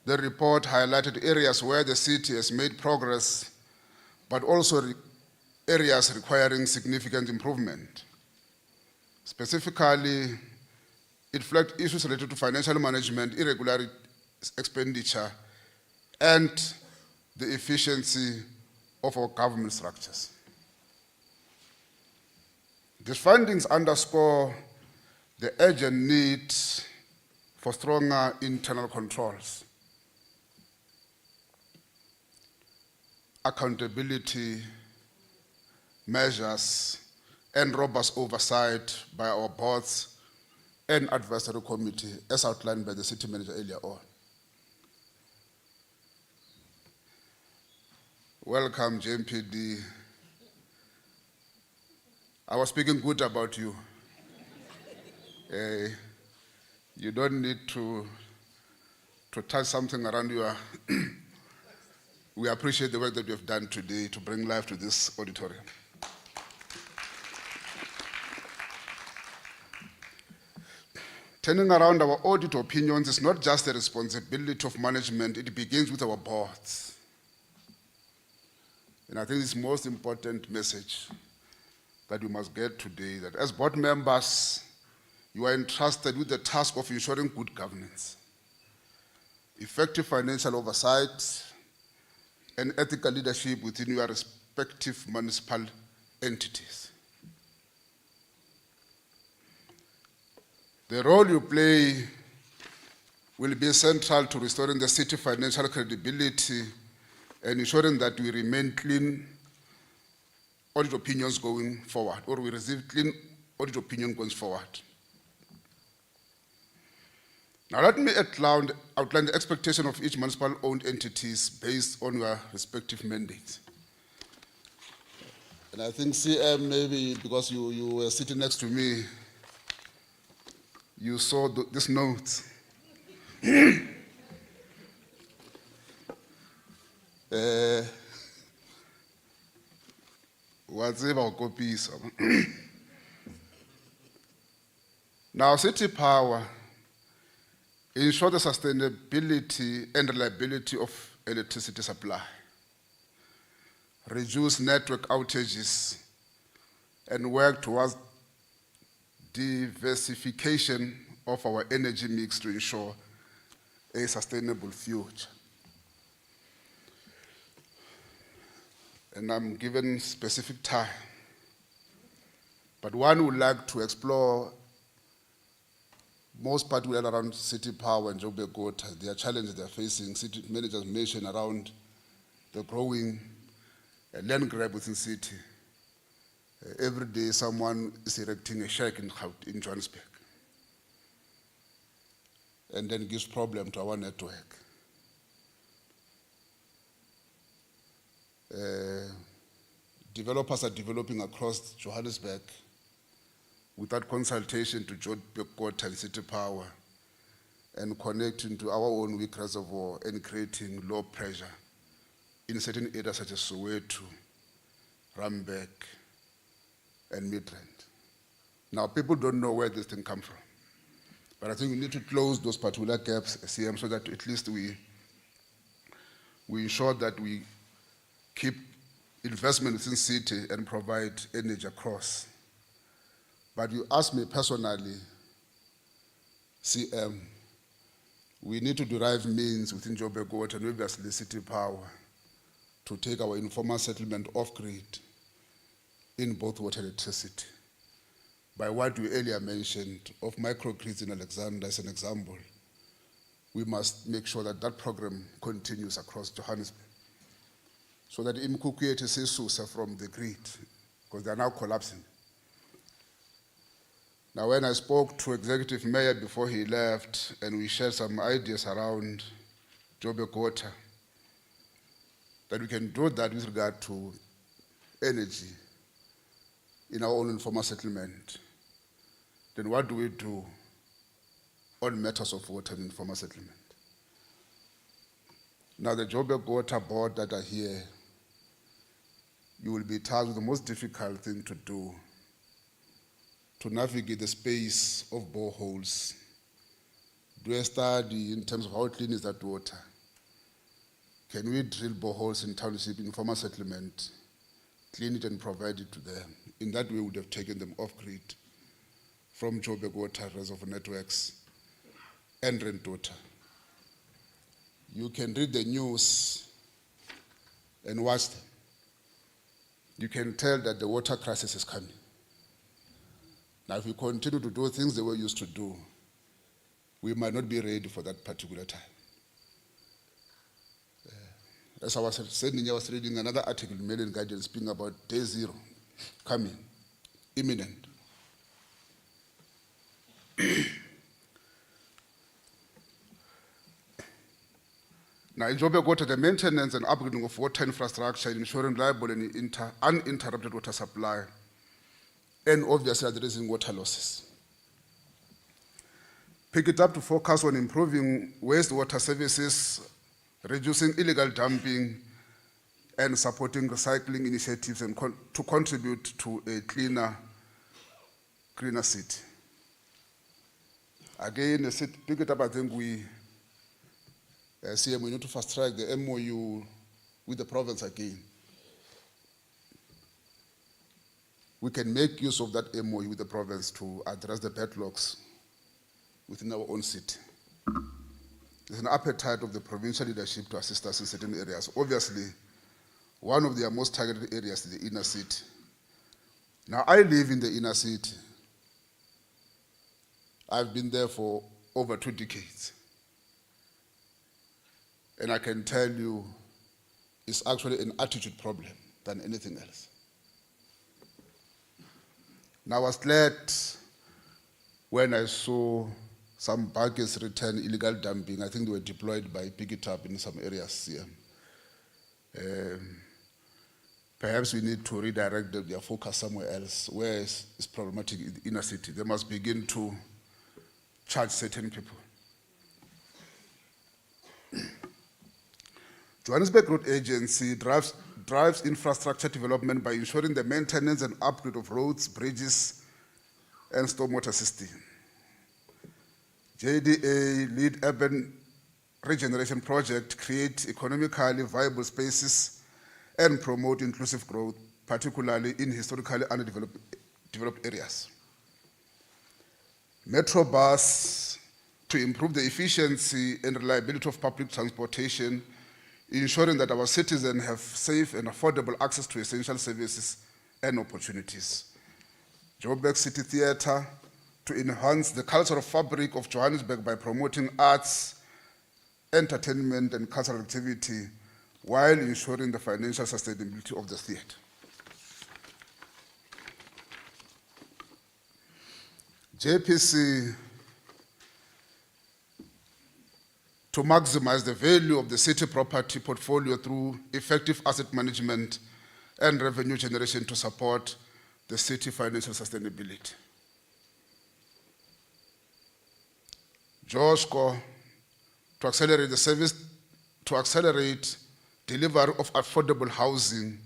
The report highlighted areas where the city has made progress, but also areas requiring significant improvement. Specifically, it flagged issues related to financial management, irregular expenditure, and the efficiency of our government structures. These findings underscore the urgent need for stronger internal controls, accountability measures, and robust oversight by our boards and advisory committee, as outlined by the city manager earlier on. Welcome, JMPD. I was speaking good about you. You don't need to touch something around your. We appreciate the work that you have done today to bring life to this auditorium. Turning around our audit opinions is not just the responsibility of management, it begins with our boards. And I think it's the most important message that we must get today, that as board members, you are entrusted with the task of ensuring good governance, effective financial oversight, and ethical leadership within your respective municipal entities. The role you play will be central to restoring the city's financial credibility and ensuring that we remain clean audit opinions going forward, or we receive clean audit opinion going forward. Now let me outline the expectation of each municipal-owned entities based on your respective mandates. And I think CM, maybe because you were sitting next to me, you saw this note. What's about copies? Now, City Power ensure the sustainability and reliability of electricity supply, reduce network outages, and work towards diversification of our energy mix to ensure a sustainable future. And I'm given specific time, but one would like to explore most particularly around city power and Joburg water, there are challenges they are facing. City managers mention around the growing land grab within city. Every day someone is erecting a shack in Johannesburg and then gives problem to our network. Developers are developing across Johannesburg without consultation to Joburg water and city power and connecting to our own weak reservoir and creating low pressure in certain areas such as Soweto, Rambek, and Midrand. Now, people don't know where this thing comes from. But I think we need to close those particular gaps, CM, so that at least we ensure that we keep investment within city and provide energy across. But you ask me personally, CM, we need to derive means within Joburg water and obviously city power to take our informal settlement off-grid in both water and electricity. By what we earlier mentioned of microgrids in Alexander as an example, we must make sure that that program continues across Johannesburg so that imkukuyeti sisusa from the grid, because they are now collapsing. Now, when I spoke to Executive Mayor before he left, and we shared some ideas around Joburg water, that we can do that with regard to energy in our own informal settlement, then what do we do on matters of water and informal settlement? Now, the Joburg Water Board that are here, you will be tasked with the most difficult thing to do, to navigate the space of boreholes, do a study in terms of how clean is that water. Can we drill boreholes in township, informal settlement, clean it and provide it to them? In that way, we would have taken them off-grid from Joburg water reservoir networks and rent water. You can read the news and watch them. You can tell that the water crisis is coming. Now, if we continue to do things the way we used to do, we might not be ready for that particular time. As I was saying, I was reading another article in Mail and Guardian speaking about day zero coming, imminent. Now, in Joburg water, the maintenance and upgrading of water infrastructure, ensuring reliable and uninterrupted water supply, and obviously addressing water losses. Pick it up to focus on improving wastewater services, reducing illegal dumping, and supporting recycling initiatives and to contribute to a cleaner, greener city. Again, pick it up, I think we need to fast track the MOU with the province again. We can make use of that MOU with the province to address the backlogs within our own city. There's an appetite of the provincial leadership to assist us in certain areas. Obviously, one of their most targeted areas is the inner city. Now, I live in the inner city. I've been there for over 2 decades. And I can tell you, it's actually an attitude problem than anything else. Now, I was glad when I saw some buckets return illegal dumping. I think they were deployed by Pick It Up in some areas here. Perhaps we need to redirect their focus somewhere else, where it's problematic in the inner city. They must begin to charge certain people. Johannesburg Road Agency drives infrastructure development by ensuring the maintenance and upgrade of roads, bridges, and stormwater system. JDA lead urban regeneration project, create economically viable spaces and promote inclusive growth, particularly in historically underdeveloped areas. Metro bus to improve the efficiency and reliability of public transportation, ensuring that our citizens have safe and affordable access to essential services and opportunities. Joburg City Theatre to enhance the cultural fabric of Johannesburg by promoting arts, entertainment, and cultural activity while ensuring the financial sustainability of the theatre. JPC, to maximize the value of the city property portfolio through effective asset management and revenue generation to support the city financial sustainability. JOSCO, to accelerate the service, to accelerate delivery of affordable housing,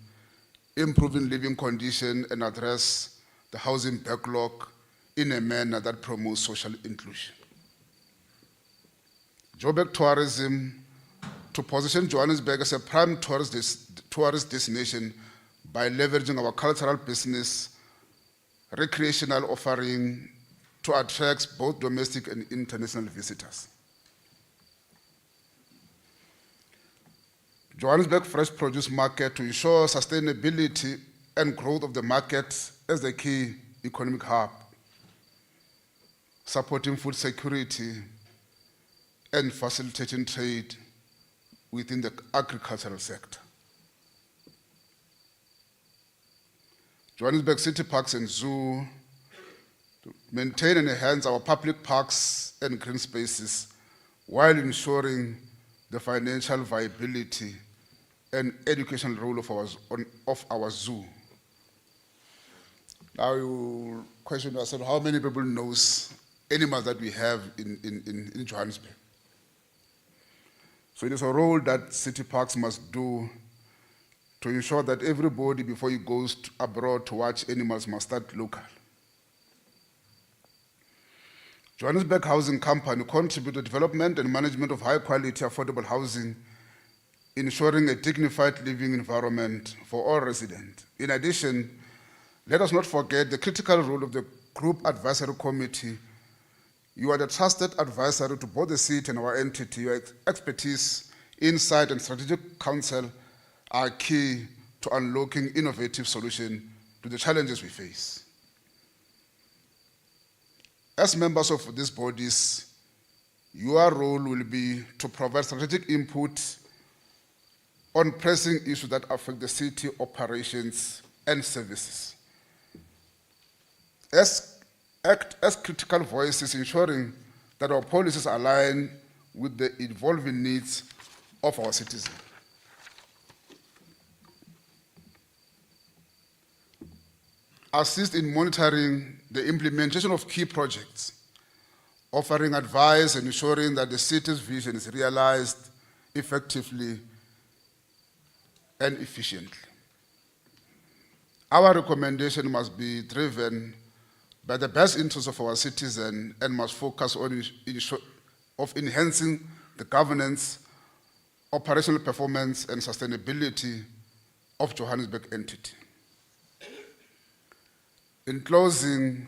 improving living conditions, and address the housing backlog in a manner that promotes social inclusion. Joburg Tourism, to position Johannesburg as a prime tourist destination by leveraging our cultural business, recreational offering to attract both domestic and international visitors. Johannesburg Fresh Produce Market, to ensure sustainability and growth of the market as the key economic hub, supporting food security and facilitating trade within the agricultural sector. Johannesburg City Parks and Zoo, to maintain and enhance our public parks and green spaces while ensuring the financial viability and educational role of our zoo. Now you question yourself, how many people knows animals that we have in Johannesburg? So it is a role that city parks must do to ensure that everybody, before he goes abroad to watch animals, must start local. Johannesburg Housing Company contributes to the development and management of high-quality, affordable housing, ensuring a dignified living environment for all residents. In addition, let us not forget the critical role of the Group Advisory Committee. You are the trusted advisor to both the city and our entity. Your expertise, insight, and strategic counsel are key to unlocking innovative solutions to the challenges we face. As members of these bodies, your role will be to provide strategic input on pressing issues that affect the city operations and services. Act as critical voices, ensuring that our policies align with the evolving needs of our citizens. Assist in monitoring the implementation of key projects, offering advice and ensuring that the city's vision is realized effectively and efficiently. Our recommendation must be driven by the best interests of our citizens and must focus on enhancing the governance, operational performance, and sustainability of Johannesburg entity. In closing,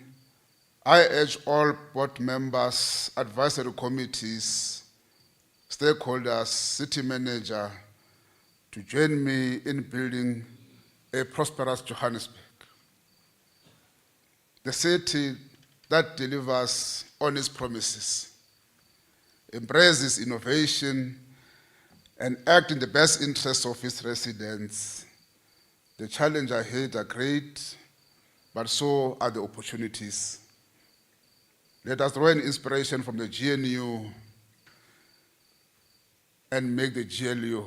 I urge all board members, advisory committees, stakeholders, city manager to join me in building a prosperous Johannesburg. The city that delivers on its promises, embraces innovation, and acts in the best interests of its residents. The challenges ahead are great, but so are the opportunities. Let us draw an inspiration from the GNU and make the GLU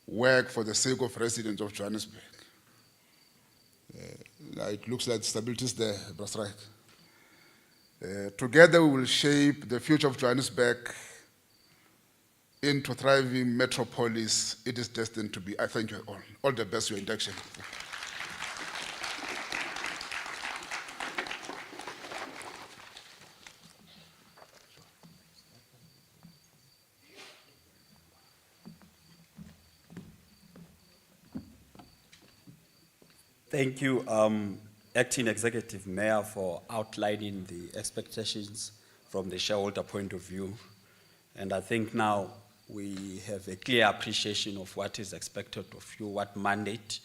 work for the sake of residents of Johannesburg. It looks like stability is there, that's right. Together we will shape the future of Johannesburg into a thriving metropolis it is destined to be. I thank you all. All the best for your induction. Thank you, Acting Executive Mayor, for outlining the expectations from the shareholder point of view. And I think now we have a clear appreciation of what is expected of you, what mandate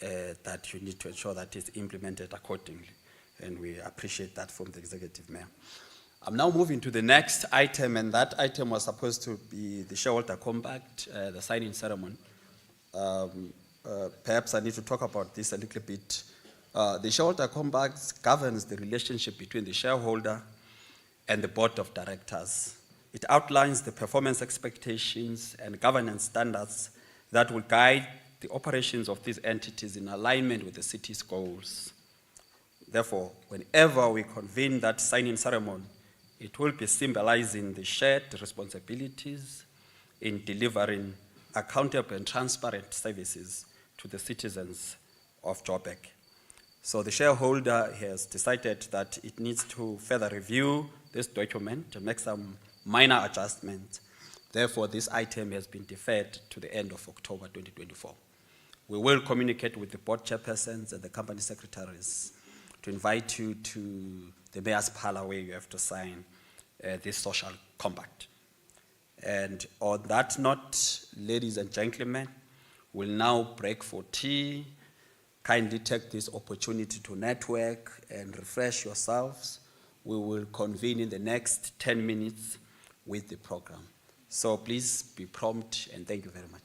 that you need to ensure that is implemented accordingly. and we appreciate that from the Executive Mayor. I'm now moving to the next item, and that item was supposed to be the shareholder compact, the signing ceremony. Perhaps I need to talk about this a little bit. The shareholder compact governs the relationship between the shareholder and the board of directors. It outlines the performance expectations and governance standards that will guide the operations of these entities in alignment with the city's goals. Therefore, whenever we convene that signing ceremony, it will be symbolizing the shared responsibilities in delivering accountable and transparent services to the citizens of Joburg. So the shareholder has decided that it needs to further review this document to make some minor adjustments. Therefore, this item has been deferred to the end of October 2024. We will communicate with the board chairpersons and the company secretaries to invite you to the mayor's parlor where you have to sign this social compact. And on that note, ladies and gentlemen, we'll now break for tea. Kindly take this opportunity to network and refresh yourselves. We will convene in the next 10 minutes with the program. So please be prompt, and thank you very much.